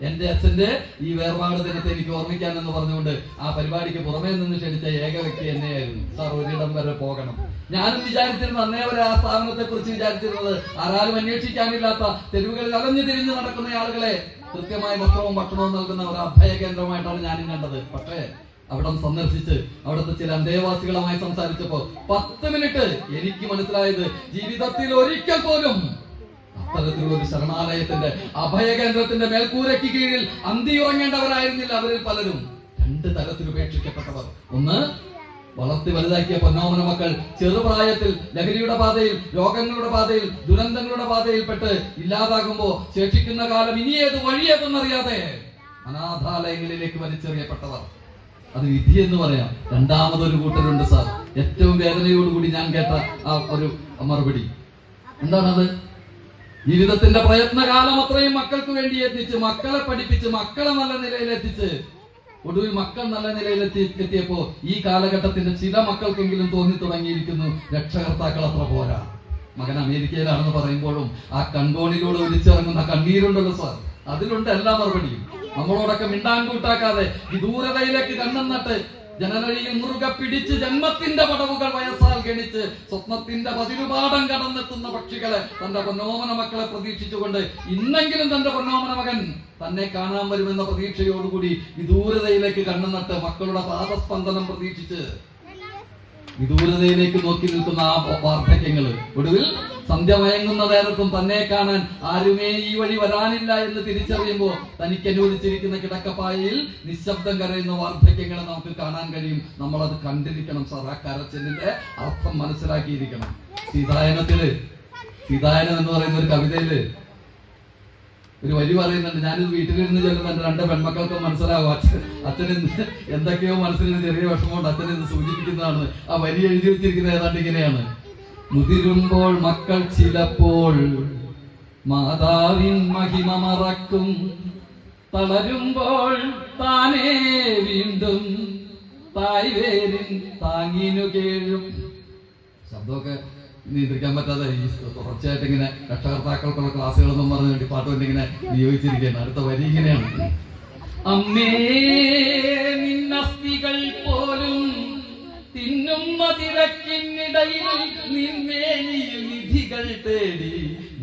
എന്റെ അച്ഛന്റെ ഈ വേർപാട് ദിനത്തെ എനിക്ക് ഓർമ്മിക്കാൻ എന്ന് പറഞ്ഞുകൊണ്ട് ആ പരിപാടിക്ക് പുറമേ നിന്ന് ക്ഷണിച്ച ഏക വ്യക്തി എന്നെയായിരുന്നു. സാർ, ഒരിടം വരെ പോകണം. ഞാനും വിചാരിച്ചിരുന്നു, അന്നേ വരെ ആ സ്ഥാപനത്തെ കുറിച്ച് വിചാരിച്ചിരുന്നത് ആരാലും അന്വേഷിക്കാനില്ലാത്ത തെരുവുകളിൽ അലഞ്ഞു തിരിഞ്ഞു നടക്കുന്ന ആളുകളെ കൃത്യമായ വസ്ത്രവും ഭക്ഷണവും നൽകുന്ന ഒരു അഭയ കേന്ദ്രമായിട്ടാണ് ഞാനും കണ്ടത്. പക്ഷേ അവിടം സന്ദർശിച്ച് അവിടുത്തെ ചില അന്തേവാസികളുമായി സംസാരിച്ചപ്പോ 10 മിനിറ്റ് എനിക്ക് മനസ്സിലായത്, ജീവിതത്തിൽ ഒരിക്കൽ പോലും അത്തരത്തിലുള്ള ഒരു ശരണാലയത്തിന്റെ, അഭയകേന്ദ്രത്തിന്റെ മേൽക്കൂരയ്ക്ക് കീഴിൽ അന്തിയുറങ്ങേണ്ടവരായിരുന്നില്ല അവരിൽ പലരും. 2 തരത്തിൽ ഉപേക്ഷിക്കപ്പെട്ടവർ. ഒന്ന്, വളർത്തി വലുതാക്കിയ പൊന്നോമന മക്കൾ ചെറുപ്രായത്തിൽ ലഹരിയുടെ പാതയിൽ, രോഗങ്ങളുടെ പാതയിൽ, ദുരന്തങ്ങളുടെ പാതയിൽപ്പെട്ട് ഇല്ലാതാകുമ്പോ ശേഷിക്കുന്ന കാലം ഇനിയേത് വഴിയേതെന്നറിയാതെ അനാഥാലയങ്ങളിലേക്ക് വലിച്ചെറിയപ്പെട്ടവർ. അത് വിധി എന്ന് പറയാം. രണ്ടാമതൊരു കൂട്ടരുണ്ട് സാർ. ഏറ്റവും വേദനയോടുകൂടി ഞാൻ കേട്ട ആ ഒരു മറുപടി, എന്താണത്? ജീവിതത്തിന്റെ പ്രയത്നകാലം അത്രയും മക്കൾക്ക് വേണ്ടി എത്തിച്ച്, മക്കളെ പഠിപ്പിച്ച്, മക്കളെ നല്ല നിലയിലെത്തിച്ച്, ഒടുവിൽ മക്കൾ നല്ല നിലയിലെത്തിയപ്പോ ഈ കാലഘട്ടത്തിന്റെ ചില മക്കൾക്കെങ്കിലും തോന്നി തുടങ്ങിയിരിക്കുന്നു, രക്ഷകർത്താക്കൾ അത്ര പോരാ. മകൻ അമേരിക്കയിലാണെന്ന് പറയുമ്പോഴും ആ കൺകോണിലൂടെ ഒലിച്ചിറങ്ങുന്ന കണ്ണീരുണ്ടല്ലോ സാർ, അതിലുണ്ട് എല്ലാ മറുപടിയും. നമ്മളോടൊക്കെ മിണ്ടാൻ കൂട്ടാക്കാതെ വിദൂരതയിലേക്ക് കണ്ണും നട്ട് ജനനഴിയിൽ മുറുകെ പിടിച്ച് ജന്മത്തിന്റെ പടവുകൾ വയസ്സാൽ ഗണിച്ച് സ്വപ്നത്തിന്റെ പതിരുപാടം കടന്നെത്തുന്ന പക്ഷികളെ, തന്റെ പൊന്നോമന മക്കളെ പ്രതീക്ഷിച്ചുകൊണ്ട് ഇന്നെങ്കിലും തന്റെ പൊന്നോമന മകൻ തന്നെ കാണാൻ വരുമെന്ന പ്രതീക്ഷയോടുകൂടി വിദൂരതയിലേക്ക് കണ്ണു നട്ട് മക്കളുടെ പാദസ്പന്ദനം പ്രതീക്ഷിച്ച് വിദൂരതയിലേക്ക് നോക്കി നിൽക്കുന്ന ആ വാർദ്ധക്യങ്ങള് ഒടുവിൽ സന്ധ്യ മയങ്ങുന്ന നേരത്തും തന്നെ കാണാൻ ആരുമേ ഈ വഴി വരാനില്ല എന്ന് തിരിച്ചറിയുമ്പോൾ തനിക്ക് അനുവദിച്ചിരിക്കുന്ന കിടക്കപ്പായയിൽ നിശബ്ദം കരയുന്ന വാർദ്ധക്യങ്ങളെ നമുക്ക് കാണാൻ കഴിയും. നമ്മളത് കണ്ടിരിക്കണം സാർ. ആ കരച്ചിലിന്റെ അർത്ഥം മനസ്സിലാക്കിയിരിക്കണം. സീതായനം എന്ന് പറയുന്ന ഒരു കവിതയില് ഒരു വരി പറയുന്നുണ്ട്. ഞാനിത് വീട്ടിലിരുന്ന് ചെല്ലുമ്പോൾ എന്റെ 2 പെൺമക്കൾക്കും മനസ്സിലാവും അച്ഛന് എന്തൊക്കെയോ മനസ്സിന് ചെറിയ വിഷമമുണ്ട്, അച്ഛൻ ഇത് സൂചിപ്പിക്കുന്നതാണ്. ആ വരി എഴുതി വെച്ചിരിക്കുന്നത് ഏതാണ്ട് ഇങ്ങനെയാണ്: മുതിരുമ്പോൾ മക്കൾ ചിലപ്പോൾ മാതാവിൻ മഹിമ മറക്കും, തളരുമ്പോൾ താനേ വീണ്ടും തായ്വേരിൻ താങ്ങിനു കേഴും. ശബ്ദമൊക്കെ നിയന്ത്രിക്കാൻ പറ്റാതെ ഈ തുടർച്ചയായിട്ട് ഇങ്ങനെ രക്ഷകർത്താക്കൾക്കുള്ള ക്ലാസ്സുകളെന്നും പറഞ്ഞു വേണ്ടി പാട്ടുകൊണ്ട് ഇങ്ങനെ നിയോഗിച്ചിരിക്കുകയാണ്. അടുത്ത വരി ഇങ്ങനെയാണ്: അമ്മേ നിന്നസ്ഥികൾ പോലും തിന്നുന്ന തിരക്കിനിടയിൽ നിന്മേനിയിൽ നിധികൾ തേടി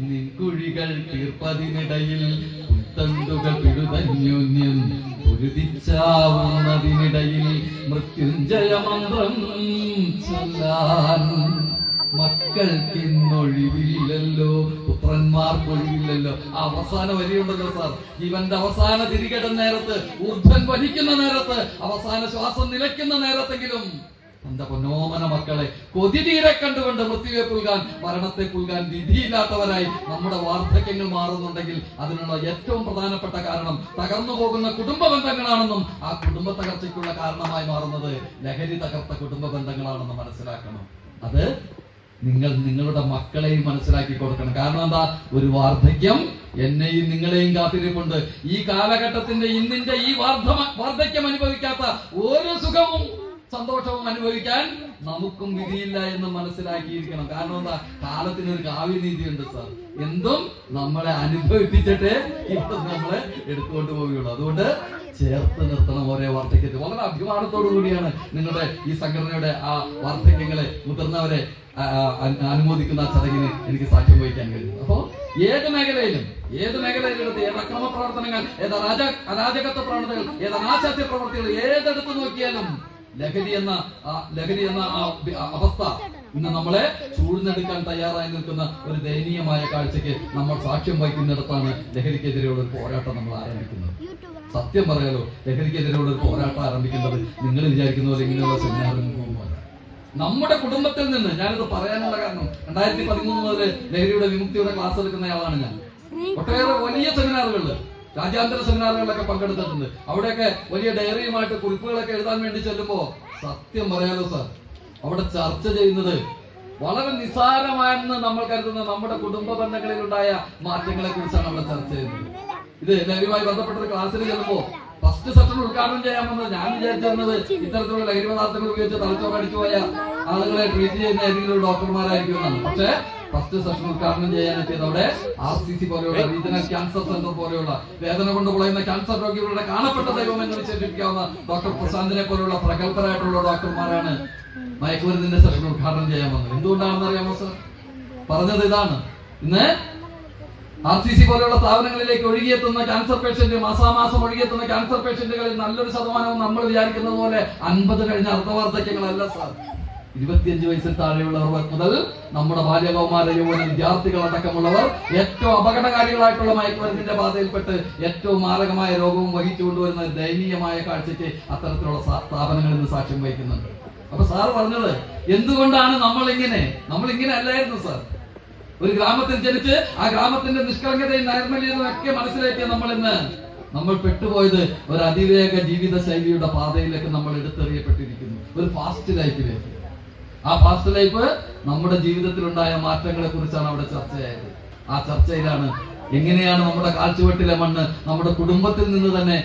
നിൻകുഴികൾ തീർപ്പതിനിടയിൽ പുത്തണ്ടുകൾ പിഴുതന്യോന്യം പൊരുതിച്ചാവുന്നതിനിടയിൽ മൃത്യുഞ്ജയ മന്ത്രം ചൊല്ലാൻ മക്കൾക്കിന്നൊഴിവില്ലല്ലോ, പുത്രന്മാർക്കൊഴിവില്ലല്ലോ. ആ അവസാന വരിയുണ്ടല്ലോ സാർ, ജീവന്റെ അവസാന തിരികെടുന്ന നേരത്ത്, ഊർധ്വൻ വലിക്കുന്ന നേരത്ത്, അവസാന ശ്വാസം നിലയ്ക്കുന്ന നേരത്തെങ്കിലും തന്റെ പൊന്നോമന മക്കളെ കൊതി തീരെ കണ്ടുകൊണ്ട് മൃത്യുവെ പുൽകാൻ, മരണത്തെ പുൽകാൻ വിധിയില്ലാത്തവരായി നമ്മുടെ വാർദ്ധക്യങ്ങൾ മാറുന്നുണ്ടെങ്കിൽ അതിനുള്ള ഏറ്റവും പ്രധാനപ്പെട്ട കാരണം തകർന്നു പോകുന്ന കുടുംബ ബന്ധങ്ങളാണെന്നും ആ കുടുംബ തകർച്ചയ്ക്കുള്ള കാരണമായി മാറുന്നത് ലഹരി തകർത്ത കുടുംബ ബന്ധങ്ങളാണെന്നും മനസ്സിലാക്കണം. അത് നിങ്ങളുടെ മക്കളെയും മനസ്സിലാക്കി കൊടുക്കണം. കാരണം എന്താ? ഒരു വാർദ്ധക്യം എന്നെയും നിങ്ങളെയും കാത്തിരിപ്പുണ്ട്. ഈ കാലഘട്ടത്തിന്റെ ഇന്നിന്റെ ഈ വാർദ്ധക്യം അനുഭവിക്കാത്ത ഓരോ സുഖവും സന്തോഷവും അനുഭവിക്കാൻ നമുക്കും വിധിയില്ല എന്ന് മനസ്സിലാക്കിയിരിക്കണം. കാരണം എന്താ? കാലത്തിനൊരു കാവ്യനീതിയുണ്ട് സാർ. എന്തും നമ്മളെ അനുഭവിപ്പിച്ചിട്ടേ ഇപ്പൊ നമ്മളെ എടുത്തുകൊണ്ട് പോവുകയുള്ളൂ. അതുകൊണ്ട് ചേർത്ത് നിർത്തണം ഓരോ വാർദ്ധക്യത്തെ. വളരെ അഭിമാനത്തോടു കൂടിയാണ് നിങ്ങളുടെ ഈ സംഘടനയുടെ ആ വാർദ്ധക്യങ്ങളെ, മുതിർന്നവരെ അനുമോദിക്കുന്ന ചടങ്ങിന് എനിക്ക് സാക്ഷ്യം വഹിക്കാൻ കഴിയും. അപ്പോ ഏത് മേഖലയിലും എടുത്ത്, ഏത് അക്രമ പ്രവർത്തനങ്ങൾ, ഏത് അരാജകത്വ പ്രവർത്തനങ്ങൾ, ഏത് അനാശാസ്യ പ്രവർത്തികൾ ഏതെടുത്ത് നോക്കിയാലും ലഹരി എന്ന അവസ്ഥ ഇന്ന് നമ്മളെ ചൂഴ്ന്നെടുക്കാൻ തയ്യാറായി നിൽക്കുന്ന ഒരു ദയനീയമായ കാഴ്ചയ്ക്ക് നമ്മൾ സാക്ഷ്യം വഹിക്കുന്നിടത്താണ് ലഹരിക്കെതിരെയുള്ള ഒരു പോരാട്ടം നമ്മൾ ആരംഭിക്കുന്നത്. സത്യം പറയാലോ, ലഹരിക്കെതിരെയുള്ള ഒരു പോരാട്ടം ആരംഭിക്കുന്നത് നിങ്ങൾ വിചാരിക്കുന്ന പോലെ ഇങ്ങനെയുള്ള സെമിനാറിൽ പോകുമ്പോൾ നമ്മുടെ കുടുംബത്തിൽ നിന്ന്. ഞാനിത് പറയാനുള്ള കാരണം 2013 മുതൽ ലഹരിയുടെ വിമുക്തിയുടെ ക്ലാസ് എടുക്കുന്നയാളാണ് ഞാൻ. ഒട്ടേറെ വലിയ സെമിനാറുകളിൽ, രാജ്യാന്തര സെമിനാറുകളിലൊക്കെ പങ്കെടുത്തിട്ടുണ്ട്. അവിടെയൊക്കെ വലിയ ഡയറിയുമായിട്ട് കുറിപ്പുകളൊക്കെ എഴുതാൻ വേണ്ടി ചെല്ലുമ്പോ സത്യം പറയാലോ സാർ, അവിടെ ചർച്ച ചെയ്യുന്നത് വളരെ നിസ്സാരമായെന്ന് നമ്മൾ കരുതുന്ന നമ്മുടെ കുടുംബ ബന്ധങ്ങളിൽ ഉണ്ടായ മാറ്റങ്ങളെ കുറിച്ചാണ് അവിടെ ചർച്ച ചെയ്യുന്നത്. ഇത് ലഹരിയുമായി ബന്ധപ്പെട്ട ക്ലാസ്സിൽ ചെല്ലുമ്പോ ഫസ്റ്റ് സെഷൻ ഉദ്ഘാടനം ചെയ്യാമെന്ന് ഞാൻ വിചാരിച്ചിരുന്നത് ഇത്തരത്തിലുള്ള ലഹരി പദാർത്ഥങ്ങൾ ഉപയോഗിച്ച് തലച്ചോറ് അടിച്ചുപോയ ആളുകളെ ട്രീറ്റ് ചെയ്യുന്ന ഏതെങ്കിലും ഡോക്ടർമാരായിരിക്കും എന്നാണ്. പക്ഷേ ഫസ്റ്റ് സെഷൻ ഉദ്ഘാടനം ചെയ്യാനെത്തിയത് അവിടെ RCC പോലെയുള്ള റീജിയണൽ ക്യാൻസർ സെന്റർ പോലെയുള്ള വേദന കൊണ്ട് പൊളയുന്ന ക്യാൻസർ രോഗികളുടെ കാണപ്പെട്ട ദൈവം എന്ന് വിശേഷിപ്പിക്കാവുന്ന ഡോക്ടർ പ്രശാന്തിനെ പോലെയുള്ള പ്രഗത്ഭരായിട്ടുള്ള ഡോക്ടർമാരാണ് മയക്കുമരുന്നിന്റെ സെഷൻ ഉദ്ഘാടനം ചെയ്യാൻ വന്നത്. എന്തുകൊണ്ടാണെന്ന് അറിയാമോ സർ? പറഞ്ഞത് ഇതാണ്: ഇന്ന് RCC പോലെയുള്ള സ്ഥാപനങ്ങളിലേക്ക് ഒഴുകിയെത്തുന്ന ക്യാൻസർ പേഷ്യന്റ്, മാസാമാസം ഒഴുകിയെത്തുന്ന ക്യാൻസർ പേഷ്യന്റുകളിൽ നല്ലൊരു ശതമാനവും നമ്മൾ വിചാരിക്കുന്നത് പോലെ 50 കഴിഞ്ഞ അർദ്ധവാർദ്ധക്യങ്ങളല്ല സാർ. 25 വയസ്സിൽ താഴെയുള്ളവർ മുതൽ നമ്മുടെ ബാല്യകൗമാര യൗവന വിദ്യാർത്ഥികളടക്കമുള്ളവർ ഏറ്റവും അപകടകാരികളായിട്ടുള്ള മയക്കുമരുന്നിന്റെ പാതയിൽപ്പെട്ട് ഏറ്റവും മാരകമായ രോഗവും വഹിച്ചുകൊണ്ടുവരുന്ന ദയനീയമായ കാഴ്ചയ്ക്ക് അത്തരത്തിലുള്ള സ്ഥാപനങ്ങളിൽ നിന്ന് സാക്ഷ്യം വഹിക്കുന്നുണ്ട്. അപ്പൊ സാർ പറഞ്ഞത് എന്തുകൊണ്ടാണ് നമ്മളിങ്ങനെ അല്ലായിരുന്നു സാർ. ഒരു ഗ്രാമത്തിൽ ജനിച്ച് ആ ഗ്രാമത്തിന്റെ നിഷ്കളങ്കതയും നൈർമല്യവും ഒക്കെ മനസ്സിലാക്കിയ നമ്മൾ പെട്ടുപോയത് ഒരു അതിവേഗ ജീവിത ശൈലിയുടെ പാതയിലേക്ക് നമ്മൾ എടുത്തെറിയപ്പെട്ടിരിക്കുന്നു. ഒരു ഫാസ്റ്റ് ലൈഫിലേക്ക്. ആ പാസ്റ്റ് ലൈഫ് നമ്മുടെ ജീവിതത്തിലുണ്ടായ മാറ്റങ്ങളെ കുറിച്ചാണ് അവിടെ ചർച്ചയായത്. ആ ചർച്ചയിലാണ് എങ്ങനെയാണ് നമ്മുടെ കാൽച്ചുവട്ടിലെ മണ്ണ് നമ്മുടെ കുടുംബത്തിൽ നിന്ന് തന്നെ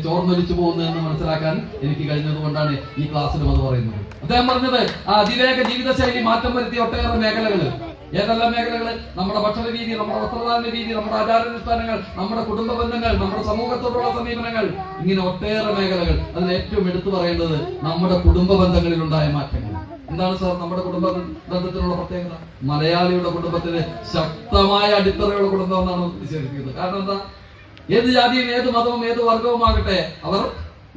ചോർന്നൊലിച്ചു പോകുന്നത് എന്ന് മനസ്സിലാക്കാൻ എനിക്ക് കഴിഞ്ഞത് കൊണ്ടാണ് ഈ ക്ലാസ്സിലും അത് പറയുന്നത്. അദ്ദേഹം പറഞ്ഞത് ആ അതിവേഗ ജീവിതശൈലി മാറ്റം വരുത്തിയ ഒട്ടേറെ മേഖലകള്. ഏതെല്ലാം മേഖലകള്? നമ്മുടെ ഭക്ഷണ രീതി, നമ്മുടെ വസ്ത്രധാരണ രീതി, നമ്മുടെ ആചാരാനുഷ്ഠാനങ്ങൾ, നമ്മുടെ കുടുംബ ബന്ധങ്ങൾ, നമ്മുടെ സമൂഹത്തോടുള്ള സമീപനങ്ങൾ, ഇങ്ങനെ ഒട്ടേറെ മേഖലകൾ. അതിൽ ഏറ്റവും എടുത്തു പറയേണ്ടത് നമ്മുടെ കുടുംബ ബന്ധങ്ങളിലുണ്ടായ മാറ്റങ്ങൾ. എന്താണ് സാർ നമ്മുടെ കുടുംബ ബന്ധത്തിലുള്ള പ്രത്യേകത? മലയാളിയുടെ കുടുംബത്തിന് ശക്തമായ അടിത്തറയുള്ള കുടുംബം എന്നാണ് വിശേഷിപ്പിക്കുന്നത്. കാരണം എന്താ? ഏത് ജാതിയും ഏത് മതവും ഏത് വർഗവുമാകട്ടെ, അവർ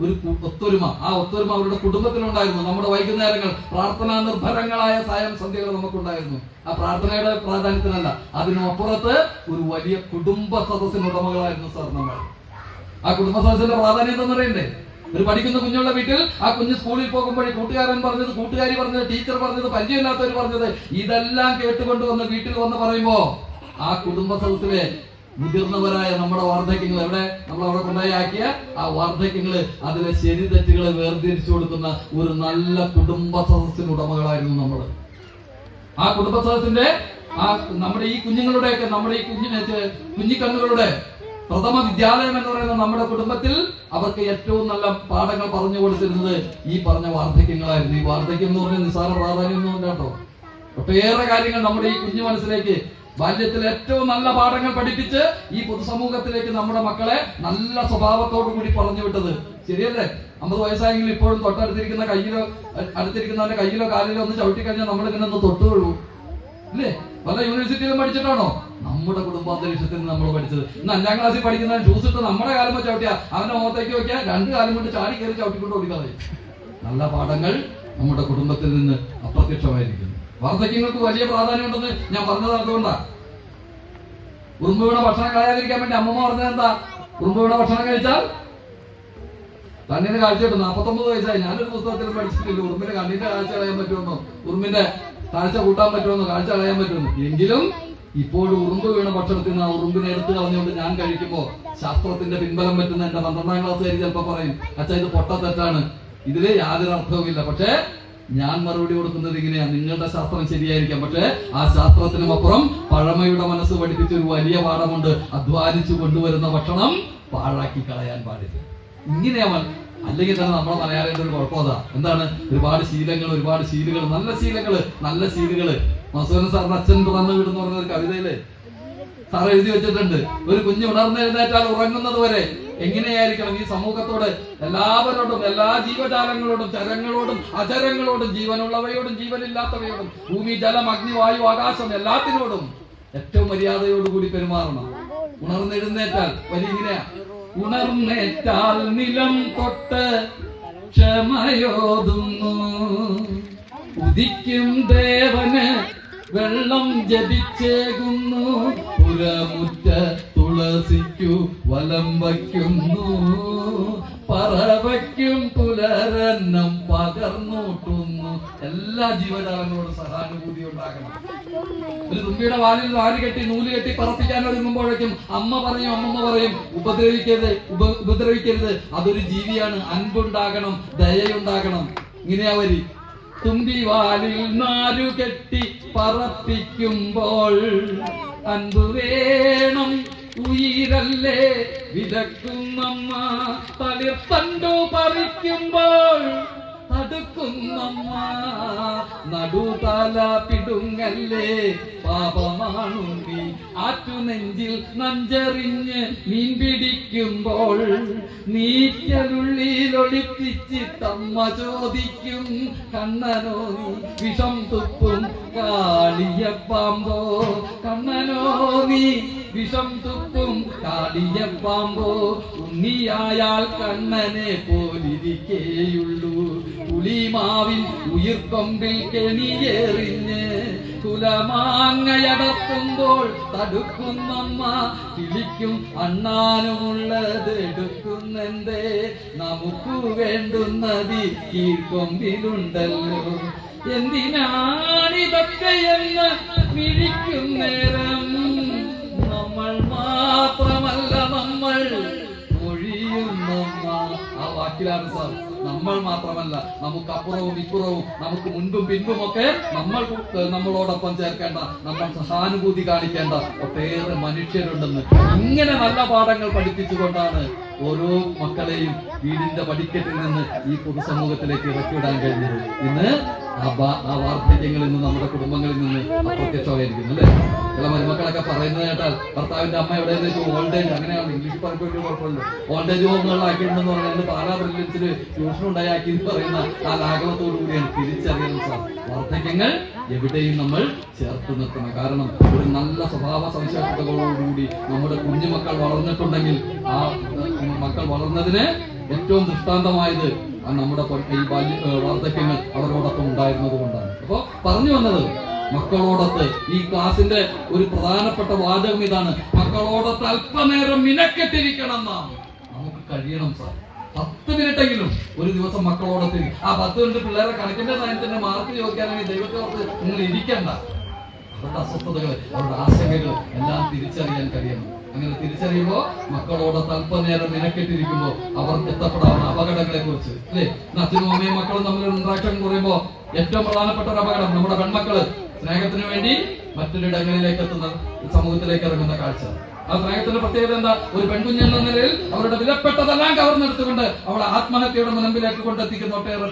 ഒരു ഒത്തൊരുമ, ആ ഒത്തൊരുമ അവരുടെ കുടുംബത്തിലുണ്ടായിരുന്നു. നമ്മുടെ വൈകുന്നേരങ്ങൾ പ്രാർത്ഥനാ നിർഭരങ്ങളായ സായം സന്ധ്യകൾ നമുക്കുണ്ടായിരുന്നു. ആ പ്രാർത്ഥനയുടെ പ്രാധാന്യത്തിനല്ല, അതിനപ്പുറത്ത് ഒരു വലിയ കുടുംബ സദസ്സിന് ഉടമകളായിരുന്നു സാർ നമ്മൾ. ആ കുടുംബ സദസ്സിന്റെ പ്രാധാന്യം എന്താണെന്ന് അറിയണ്ടേ? ഒരു പഠിക്കുന്ന കുഞ്ഞുള്ള വീട്ടിൽ ആ കുഞ്ഞ് സ്കൂളിൽ പോകുമ്പോഴേ കൂട്ടുകാരൻ പറഞ്ഞത്, കൂട്ടുകാരി പറഞ്ഞത്, ടീച്ചർ പറഞ്ഞത്, പരിചയമില്ലാത്തവർ പറഞ്ഞത്, ഇതെല്ലാം കേട്ടുകൊണ്ട് വന്ന് വീട്ടിൽ വന്ന് പറയുമ്പോ ആ കുടുംബ സദസ്സിലെ മുതിർന്നവരായ നമ്മുടെ വാർദ്ധക്യങ്ങൾ എവിടെ നമ്മൾ അവിടെ കൊണ്ടുപോയി ആക്കിയ ആ വാർദ്ധക്യങ്ങള് അതിലെ ശരി തെറ്റുകളെ വേർതിരിച്ചു കൊടുക്കുന്ന ഒരു നല്ല കുടുംബ സദസ്സിന് ഉടമകളായിരുന്നു നമ്മള്. ആ കുടുംബ സദസ്സിന്റെ ആ നമ്മുടെ ഈ കുഞ്ഞുങ്ങളുടെയൊക്കെ നമ്മുടെ ഈ കുഞ്ഞിക്കണ്ണുകളുടെ പ്രഥമ വിദ്യാലയം എന്ന് പറയുന്ന നമ്മുടെ കുടുംബത്തിൽ അവർക്ക് ഏറ്റവും നല്ല പാഠങ്ങൾ പറഞ്ഞു കൊടുത്തിരുന്നത് ഈ പറഞ്ഞ വാർദ്ധക്യങ്ങളായിരുന്നു. ഈ വാർദ്ധക്യം എന്ന് പറഞ്ഞാൽ നിസ്സാര പ്രാധാന്യമൊന്നും കേട്ടോ. ഒട്ടേറെ കാര്യങ്ങൾ നമ്മുടെ ഈ കുഞ്ഞു മനസ്സിലേക്ക് ബാല്യത്തിൽ ഏറ്റവും നല്ല പാഠങ്ങൾ പഠിപ്പിച്ച് ഈ പൊതുസമൂഹത്തിലേക്ക് നമ്മുടെ മക്കളെ നല്ല സ്വഭാവത്തോടു കൂടി പറഞ്ഞു വിട്ടത്. ശരിയല്ലേ? 50 വയസ്സായെങ്കിലും ഇപ്പോഴും തൊട്ടടുത്തിരിക്കുന്ന അടുത്തിരിക്കുന്നവന്റെ കയ്യിലോ കാലിലോ ഒന്ന് ചവിട്ടിക്കഴിഞ്ഞാൽ നമ്മൾ ഇങ്ങനെ ഒന്ന് തൊട്ടുകൊള്ളൂ ഇല്ലേ? പല യൂണിവേഴ്സിറ്റിയിലും പഠിച്ചിട്ടാണോ? നമ്മുടെ കുടുംബാന്തരീക്ഷത്തിൽ നിന്ന് നമ്മൾ പഠിച്ചത്. ഇന്ന് 5ാം ക്ലാസ്സിൽ പഠിക്കുന്ന ഷൂസ് ഇട്ട് നമ്മുടെ കാലം ചവിട്ടിയാ അവന്റെ മുഖത്തേക്ക് വെക്കാൻ 2 കാലം കൊണ്ട് ചാടി കയറി ചവിട്ടിക്കൊണ്ട് ഓടിക്കാതെ. നല്ല പാഠങ്ങൾ നമ്മുടെ കുടുംബത്തിൽ നിന്ന് അപ്രത്യക്ഷമായിരിക്കുന്നു. വാർദ്ധക്യങ്ങൾക്ക് വലിയ പ്രാധാന്യം ഉണ്ടെന്ന് ഞാൻ പറഞ്ഞത് അതുകൊണ്ടാ. ഉറുമ്പ് വീണ ഭക്ഷണം കളയാതിരിക്കാൻ വേണ്ടി അമ്മമ്മ പറഞ്ഞത് എന്താ? ഉറുമ്പ് വീണ ഭക്ഷണം കഴിച്ചാൽ കണ്ണിന് കാഴ്ച കിട്ടും. 49 വയസ്സായി. ഞാനൊരു പുസ്തകത്തിൽ പഠിച്ചിട്ടില്ല ഉറുമ്പിന്റെ കണ്ണിന്റെ കാഴ്ച കളയാൻ പറ്റുമെന്നോ, ഉറുമ്പിന്റെ കാഴ്ച കൂട്ടാൻ പറ്റുമെന്നോ, കാഴ്ച കളയാൻ പറ്റുമെന്നോ. എങ്കിലും ഇപ്പോഴും ഉറുമ്പ് വീണ ഭക്ഷണത്തിൽ നിന്ന് ആ ഉറുമ്പിനെ എടുത്തു കളഞ്ഞുകൊണ്ട് ഞാൻ കഴിക്കുമ്പോ ശാസ്ത്രത്തിന്റെ പിൻബലം പറ്റുന്ന എന്റെ 12ാം ക്ലാസ്സുകാരി ചിലപ്പോ പറയും, അച്ഛാ ഇത് പൊട്ടത്തെറ്റാണ്, ഇതില് യാതൊരു അർത്ഥവുമില്ല. പക്ഷെ ഞാൻ മറുപടി കൊടുക്കുന്നത് ഇങ്ങനെയാണ്, നിങ്ങളുടെ ശാസ്ത്രം ശരിയായിരിക്കാം, പക്ഷെ ആ ശാസ്ത്രത്തിനും അപ്പുറം പഴമയുടെ മനസ്സ് പഠിപ്പിച്ച ഒരു വലിയ പാഠമുണ്ട്. അധ്വാനിച്ചു കൊണ്ടുവരുന്ന ഭക്ഷണം പാഴാക്കി കളയാൻ പാടില്ല. ഇങ്ങനെയാവാൻ അല്ലെങ്കിൽ തന്നെ നമ്മുടെ മലയാളികളുടെ ഒരു കുഴപ്പമതാ. എന്താണ്? ഒരുപാട് ശീലങ്ങൾ, ഒരുപാട് ശീലുകൾ, നല്ല ശീലുകള്. മസൂരൻ സാറിന്റെ അച്ഛൻ തുറന്നു വിടുന്ന പറഞ്ഞ ഒരു കവിതയില് സാർ എഴുതി വെച്ചിട്ടുണ്ട്. ഒരു കുഞ്ഞ് ഉണർന്നെഴുന്നേറ്റാൽ ഉറങ്ങുന്നത് വരെ എങ്ങനെയായിരിക്കണം ഈ സമൂഹത്തോട്, എല്ലാവരോടും, എല്ലാ ജീവജാലങ്ങളോടും, ചരങ്ങളോടും അചരങ്ങളോടും, ജീവനുള്ളവയോടും ജീവനില്ലാത്തവയോടും, ഭൂമി, ജലം, അഗ്നി, വായു, ആകാശം, എല്ലാത്തിനോടും ഏറ്റവും മര്യാദയോടുകൂടി പെരുമാറണം. ഉണർന്നെഴുന്നേറ്റാൽ വലിയ ഇങ്ങനെയാ, ഉണർന്നേറ്റാൽ നിലം തൊട്ട് ക്ഷമയോതുന്നു, ഉദിക്കും ദേവന് വെള്ളം ജപിച്ചേകുന്നു, പുരമുറ്റ തുളസിക്കു വലം വയ്ക്കുന്നു, പറവയ്ക്കും പുലരന്നം പകർന്നൂട്ടുന്നു. എല്ലാ ജീവജാലങ്ങളോടും സഹാനുഭൂതി ഉണ്ടാകണം. ഒരു തുമ്പിയുടെ വാലിൽ വാരി കെട്ടി നൂല് കെട്ടി പറപ്പിക്കാൻ ഒരുങ്ങുമ്പോഴേക്കും അമ്മമ്മ പറയും ഉപദ്രവിക്കരുത്, അതൊരു ജീവിയാണ്, അൻപുണ്ടാകണം, ദയയുണ്ടാകണം. ഇങ്ങനെയാ വരി. തുമ്പി വാലിൽ നാലു കെട്ടി പറപ്പിക്കുമ്പോൾ അൻപു വേണം, ഉയരല്ലേ വിതക്കുന്നമ്മ, തളിർത്തണ്ടു പറിക്കുമ്പോൾ തടുക്കുന്നമ്മ, നടുതല പിടുങ്ങല്ലേ പാപമാണുണ്ണി, ആറ്റുനെഞ്ചിൽ നഞ്ചറിഞ്ഞ് മീൻ പിടിക്കുമ്പോൾ നീറ്റലുള്ളിലൊളിപ്പിച്ചിട്ടമ്മ ചോദിക്കും, കണ്ണനോ നീ വിഷം തുപ്പും കാളിയപ്പാമ്പോ, കണ്ണനോ നീ വിഷം തുപ്പും കാളിയപ്പാമ്പോ, ഉണ്ണിയായാൽ കണ്ണനെ പോലിരിക്കേയുള്ളൂ, പുളിമാവിൻ ഉയിർക്കൊമ്പിൽ കെണിയേറിഞ്ഞ് കുലമാങ്ങയടത്തുമ്പോൾ തടുക്കുന്നമ്മ, കിളിക്കും അണ്ണാനുമുള്ളത് എടുക്കുന്നെന്തേ, നമുക്ക് വേണ്ടുന്നത് കീഴ്ക്കൊമ്പിലുണ്ടല്ലോ, എന്തിനാണിതൊക്കെയെന്ന് വിളിക്കുന്നേരം നമ്മൾ മാത്രമല്ല നമ്മൾ ഒഴിയുന്നമ്മ. ആ വാക്കിലാണ് സാർ നമ്മൾ നമ്മൾ മാത്രമല്ല, നമുക്ക് അപ്പുറവും ഇപ്പുറവും നമുക്ക് മുൻപും പിൻപും ഒക്കെ നമ്മളോടൊപ്പം ചേർക്കേണ്ട, നമ്മൾ സഹാനുഭൂതി കാണിക്കേണ്ട ഒട്ടേറെ മനുഷ്യരുണ്ടെന്ന് ഇങ്ങനെ നല്ല പാഠങ്ങൾ പഠിപ്പിച്ചുകൊണ്ടാണ് ഓരോ മക്കളെയും വീടിന്റെ പടിക്കെട്ടിൽ നിന്ന് ഈ പൊതുസമൂഹത്തിലേക്ക് ഇറക്കിവിടാൻ കഴിഞ്ഞത്. ഇന്ന് ആ വാർദ്ധക്യങ്ങളിൽ നിന്ന് നമ്മുടെ കുടുംബങ്ങളിൽ നിന്ന് അപ്രത്യക്ഷമായിരിക്കുന്നു അല്ലേ? ചില മരുമക്കളൊക്കെ പറയുന്നത് കേട്ടാൽ ഭർത്താവിന്റെ അമ്മ എവിടെയെന്ന് വെച്ചാൽ ഓൾഡേജ്, അങ്ങനെയാണ് ഇംഗ്ലീഷ് പറയുമ്പോൾ കുഴപ്പമില്ല, ഓൾഡേജ് ഹോമുകളിലാക്കിയിട്ടുണ്ടെന്ന് പറഞ്ഞാൽ പാലാ ബ്രില്യൻസിന് ട്യൂഷൻ ഉണ്ടാക്കി എന്ന് പറയുന്ന ആ ലാഘവത്തോടു കൂടിയാണ് തിരിച്ചറിയണം സാർ. വാർദ്ധക്യങ്ങൾ എവിടെയും നമ്മൾ ചേർത്ത് നിർത്തണം. കാരണം ഒരു നല്ല സ്വഭാവ സവിശേഷതകളോടുകൂടി നമ്മുടെ കുഞ്ഞുമക്കൾ വളർന്നിട്ടുണ്ടെങ്കിൽ ആ മക്കൾ വളർന്നതിന് ഏറ്റവും ദൃഷ്ടാന്തമായത് നമ്മുടെ ഈ വാർദ്ധക്യങ്ങൾ അവരോടൊപ്പം ഉണ്ടായിരുന്നത് കൊണ്ടാണ്. അപ്പോ പറഞ്ഞു വന്നത്, മക്കളോടൊത്ത് ഈ ക്ലാസിന്റെ ഒരു പ്രധാനപ്പെട്ട വാചകം ഇതാണ്: മക്കളോടൊത്ത് അല്പനേരം മിനക്കെട്ടിരിക്കണം. നമുക്ക് കഴിയണം സാർ. 10 മിനിറ്റെങ്കിലും ഒരു ദിവസം മക്കളോടൊത്ത്. ആ 10 മിനിറ്റ് പിള്ളേരെ കണക്കിന്റെ സയൻസിന്റെ മാർക്ക് ചോദിക്കാനാണെങ്കിൽ ദൈവത്തെ ഓർത്ത് നിങ്ങൾ ഇരിക്കണ്ട. അവരുടെ അസ്വസ്ഥതകൾ, അവരുടെ ആശങ്കകൾ എല്ലാം തിരിച്ചറിയാൻ കഴിയണം. അങ്ങനെ തിരിച്ചറിയുമ്പോ മക്കളോടൊത്ത് അല്പനേരം മിനക്കെട്ടിരിക്കുമ്പോ അവർക്ക് എത്തപ്പെടാവുന്ന അപകടങ്ങളെ കുറിച്ച് അല്ലേ, അച്ഛനും അമ്മയും മക്കളും തമ്മിലൊരു ഇന്ററാക്ഷൻ കുറയുമ്പോ ഏറ്റവും പ്രധാനപ്പെട്ട ഒരു അപകടം നമ്മുടെ പെൺമക്കള് സ്നേഹത്തിന് വേണ്ടി മറ്റൊരിടങ്ങളിലേക്ക് എത്തുന്ന, സമൂഹത്തിലേക്ക് ഇറങ്ങുന്ന കാഴ്ച. ആ സ്നേഹത്തിന്റെ പ്രത്യേകത എന്താ? ഒരു പെൺകുഞ്ഞെന്ന നിലയിൽ അവരുടെ വിലപ്പെട്ടതെല്ലാം കവർന്നെടുത്തുകൊണ്ട് അവളെ ആത്മഹത്യയുടെ മുൻപിലേക്ക് കൊണ്ടെത്തിക്കുന്ന ഒട്ടേറെ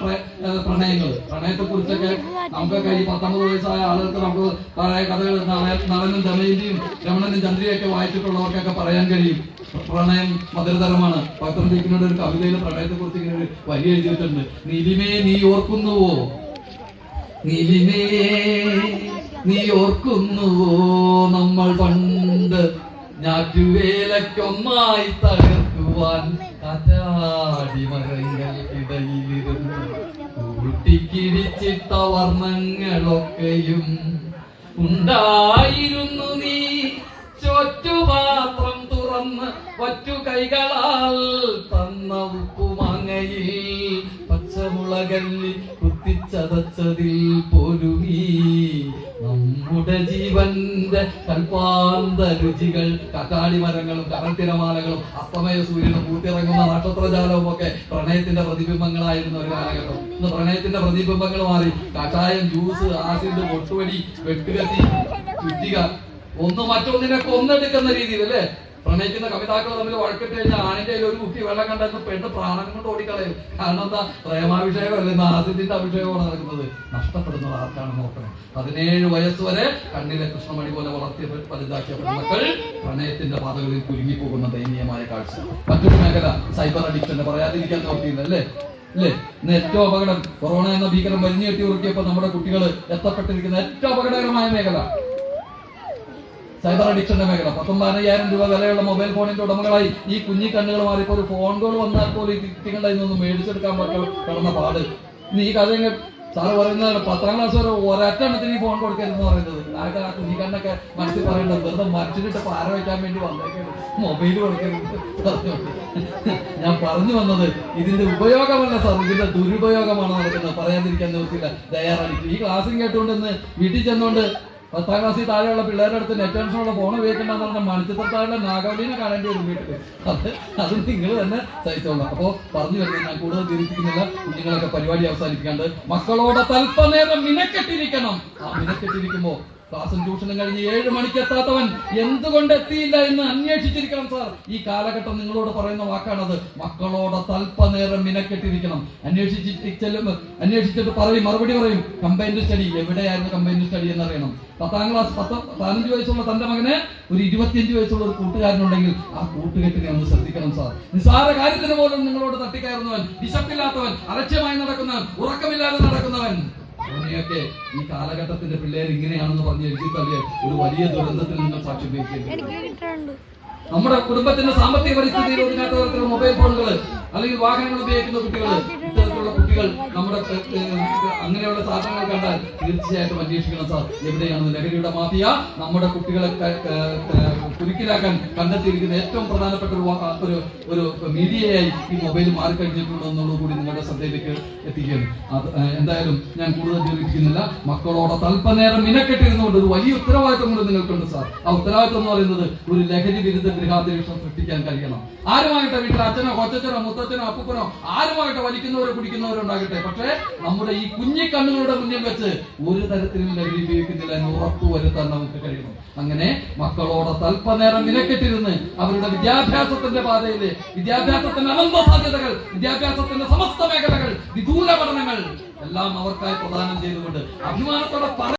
പ്രണയത്തെ കുറിച്ചൊക്കെ നമുക്കൊക്കെ ഈ 19 വയസ്സായ ആളുകൾക്ക് നമുക്ക് പഴയ കഥകൾ, നളനും ദമയന്തിയും രമണനും ചന്ദ്രിയൊക്കെ വായിച്ചിട്ടുള്ളവർക്കൊക്കെ പറയാൻ കഴിയും. പ്രണയം മധുരതരമാണ്. പത്രത്തിനോട് ഒരു കവിതയിൽ പ്രണയത്തെ കുറിച്ച് ഇങ്ങനെ ഒരു വരി എഴുതിയിട്ടുണ്ട്: നീലിമേ നീ ഓർക്കുന്നുവോ, നീലിമേ നീ ഓർക്കുന്നുവോ, നമ്മൾ പണ്ട് ഞാറ്റുവേലയ്ക്കൊന്നായി തകർക്കുവാൻ കാറ്റാടി മരങ്ങൾക്കിടയിലിരുന്ന് കൂട്ടിക്കിടിച്ചിട്ട വർണ്ണങ്ങളൊക്കെയും ഉണ്ടായിരുന്നു. നീ ചൊറ്റുപാത്രം തുറന്ന് വറ്റു കൈകളാൽ തന്ന ഉപ്പുമാങ്ങയിൽ പച്ചമുളകല്ലി കുത്തിച്ചതച്ചതിൽ പോലുമീ നമ്മുടെ ജീവന്റെ കൽപ്പാന്ത രുചികൾ, കാറ്റാടി മരങ്ങളും കടൽത്തിരമാലകളും അസ്തമയ സൂര്യനും കൂട്ടിറങ്ങുന്ന നക്ഷത്രജാലവും ഒക്കെ പ്രണയത്തിന്റെ പ്രതിബിംബങ്ങളായിരുന്ന ഒരു കാലഘട്ടം. ഇന്ന് പ്രണയത്തിന്റെ പ്രതിബിംബങ്ങൾ മാറി. കാറ്റായം, ജ്യൂസ്, ആസിഡ്, പൊട്ടുവടി, വെട്ടുകത്തി, ചുറ്റിക, ഒന്ന് മറ്റൊന്നിനെ കൊന്നെടുക്കുന്ന രീതിയിൽ അല്ലേ പ്രണയിക്കുന്ന കവിതാക്കൾ തമ്മിൽ വഴക്കിട്ട് കഴിഞ്ഞാൽ ആണിന്റെ കയ്യിൽ ഒരു കുട്ടി വെള്ളം കണ്ടെന്ന് പെണ്ണ് പ്രാണനം കൊണ്ട് ഓടിക്കളയും. കാരണം എന്താ? പ്രേമാഭിഷേകം അല്ലെന്ന് ആസിഡിന്റെ അഭിഷേകമാണ് നടക്കുന്നത്. നഷ്ടപ്പെടുന്നത് ആർക്കാണ് നോക്കണം. 17 വയസ്സ് വരെ കണ്ണിലെ കൃഷ്ണമണി പോലെ വളർത്തിയ വലുതാക്കിയ പെൺമക്കൾ പ്രണയത്തിന്റെ പാതകളിൽ കുരുങ്ങിപ്പോകുന്ന ദയനീയമായ കാഴ്ച. മറ്റൊരു മേഖല സൈബർ അഡിക്ഷന്റെ, പറയാതിരിക്കാൻ നോക്കിയില്ല അല്ലേ? ഇന്ന് ഏറ്റവും അപകടം, കൊറോണ എന്ന ഭീകരം വലിഞ്ഞു കെട്ടി ഉറുക്കിയപ്പോൾ നമ്മുടെ കുട്ടികൾ എത്തപ്പെട്ടിരിക്കുന്ന ഏറ്റവും അപകടകരമായ മേഖല സൈബർ അഡിക്ഷന്റെ മേഖല. 19,000 രൂപ വിലയുള്ള മൊബൈൽ ഫോണിന്റെ ഉടമകളായി ഈ കുഞ്ഞി കണ്ണുകൾ മാറിയപ്പോൾ ഒരു ഫോൺ കോൾ വന്നാൽ പോലും ഈ കുട്ടികളുടെ ഇന്നൊന്നും മേടിച്ചെടുക്കാൻ കിടന്ന പാട്. ഇന്ന് ഈ കഥ സാറ് പറയുന്നത് 10ാം ക്ലാസ് വരെ ഒരറ്റെണ്ണത്തിന് ഈ ഫോൺ കൊടുക്കരുതെന്ന് പറയുന്നത്. ആ കുഞ്ഞി കണ്ണൊക്കെ മനസ്സിൽ പറയേണ്ടത് വെറുതെ മരിച്ചിട്ട് പാര വയ്ക്കാൻ വേണ്ടി വന്നേക്കരുത്, മൊബൈൽ കൊടുക്കരുത്. ഞാൻ പറഞ്ഞു വന്നത് ഇതിന്റെ ഉപയോഗമല്ല സാർ, ഇതിന്റെ ദുരുപയോഗമാണ് നടക്കുന്നത്. പറയാതിരിക്കാൻ നോക്കില്ല. തയ്യാറടിക്കും. ഈ ക്ലാസ്സിൽ കേട്ടുകൊണ്ട് ഇന്ന് വീട്ടിൽ ചെന്നുകൊണ്ട് 10ാം ക്ലാസ്സിൽ താഴെയുള്ള പിള്ളേരുടെ അടുത്ത് നെറ്റ് ടെൻഷനുള്ള ഫോൺ ഉപയോഗിക്കേണ്ടെന്ന് പറഞ്ഞാൽ മണിച്ചിത്രത്താഴെ നാഗവലീനെ കാണേണ്ടി വരും വീട്ടിൽ. അത് നിങ്ങൾ തന്നെ സഹിച്ചോളാം. അപ്പോ പറഞ്ഞു വരുന്നത് ഞാൻ കൂടുതൽ തിരിച്ചിരിക്കുന്നില്ല. കുഞ്ഞുങ്ങളൊക്കെ പരിപാടി അവസാനിപ്പിക്കാണ്ട് മക്കളോട് അല്പനേരം മിനക്കെട്ടിരിക്കണം. ആ മിനക്കെട്ടിരിക്കുമ്പോ ക്ലാസും ട്യൂഷനും കഴിഞ്ഞ് 7 മണിക്ക് എത്താത്തവൻ എന്തുകൊണ്ട് എത്തിയില്ല എന്ന് അന്വേഷിച്ചിരിക്കണം സാർ. ഈ കാലഘട്ടം നിങ്ങളോട് പറയുന്ന വാക്കാണത്. മക്കളോട് അല്പനേരം മിനക്കെട്ടിരിക്കണം. അന്വേഷിച്ചിട്ട് പറയും, മറുപടി പറയും. കമ്പൈൻഡ് സ്റ്റഡി എവിടെയായിരുന്നു? കമ്പൈൻഡ് സ്റ്റഡി എന്നറിയണം. 10ാം ക്ലാസ് 15 വയസ്സുള്ള തന്റെ മകന് ഒരു 25 വയസ്സുള്ള ഒരു കൂട്ടുകാരനുണ്ടെങ്കിൽ ആ കൂട്ടുകെട്ടിനെ ഒന്ന് ശ്രദ്ധിക്കണം സാർ. നിസ്സാര കാര്യത്തിന് പോലും നിങ്ങളോട് തട്ടിക്കയറുന്നവൻ, വിശപ്പില്ലാത്തവൻ, അലക്ഷ്യമായി നടക്കുന്നവൻ, ഉറക്കമില്ലാതെ നടക്കുന്നവൻ, അങ്ങനെയൊക്കെ ഈ കാലഘട്ടത്തിന്റെ പിള്ളേർ ഇങ്ങനെയാണെന്ന് പറഞ്ഞ് എഴുതി തള്ളിയ ഒരു വലിയ ദുരന്തത്തിൽ നിങ്ങൾ സാക്ഷ്യം വഹിക്കേണ്ടി. നമ്മുടെ കുടുംബത്തിന്റെ സാമ്പത്തിക പരിസ്ഥിതിയിൽ ഒതുങ്ങാത്ത തരത്തിലുള്ള മൊബൈൽ ഫോണുകൾ അല്ലെങ്കിൽ വാഹനങ്ങൾ ഉപയോഗിക്കുന്ന കുട്ടികൾ, ഇത്തരത്തിലുള്ള കുട്ടികൾ നമ്മുടെ അങ്ങനെയുള്ള സാധനങ്ങൾ കണ്ടാൽ തീർച്ചയായിട്ടും അന്വേഷിക്കണം സാർ, എവിടെയാണ് ലഹരിയുടെ മാഫിയ നമ്മുടെ കുട്ടികളെ കുരുക്കിലാക്കാൻ കണ്ടെത്തിയിരിക്കുന്ന ഏറ്റവും പ്രധാനപ്പെട്ട ഒരു മീഡിയയായി ഈ മൊബൈൽ മാറിക്കഴിഞ്ഞിട്ടുണ്ടോ എന്നുള്ളത് കൂടി നിങ്ങളുടെ ശ്രദ്ധയിലേക്ക് എത്തിക്കുകയാണ്. എന്തായാലും ഞാൻ കൂടുതൽ ദീർഘിപ്പിക്കുന്നില്ല. മക്കളോട് അല്പനേരം മിനക്കെട്ടിരുന്നുകൊണ്ട് ഒരു വലിയ ഉത്തരവാദിത്വം കൂടി നിങ്ങൾക്കുണ്ട് സാർ. ആ ഉത്തരവാദിത്വം എന്ന് പറയുന്നത് ഒരു ലഹരി വിരുദ്ധ ഗൃഹാന്തരീക്ഷം സൃഷ്ടിക്കാൻ കഴിയണം. ആരുമാകട്ടെ, വീട്ടിൽ അച്ഛനോ കൊച്ചച്ഛനോ മുത്തച്ഛനോ അപ്പൂപ്പനോ ആരുമാകട്ടെ, വലിക്കുന്നവരോ കുടിക്കുന്നവരോ ഉണ്ടാകട്ടെ, പക്ഷേ നമ്മുടെ ഈ കുഞ്ഞിക്കണ്ണുകളുടെ മുന്നിൽ വെച്ച് ഒരു തരത്തിലും ലഹരി ഉപയോഗിക്കുന്നില്ല എന്ന് ഉറപ്പുവരുത്താൻ നമുക്ക് കഴിയണം. അങ്ങനെ മക്കളോട് അല്പനേരം മിനക്കെട്ടിരുന്ന് അവരുടെ വിദ്യാഭ്യാസത്തിന്റെ പാതയിലെ വിദ്യാഭ്യാസത്തിന്റെ അനന്ത സാധ്യതകൾ, വിദ്യാഭ്യാസത്തിന്റെ സമസ്ത മേഖലകൾ, വിദൂര പഠനങ്ങൾ എല്ലാം അവർക്കായി പ്രദാനം ചെയ്തുകൊണ്ട് അഭിമാനത്തോടെ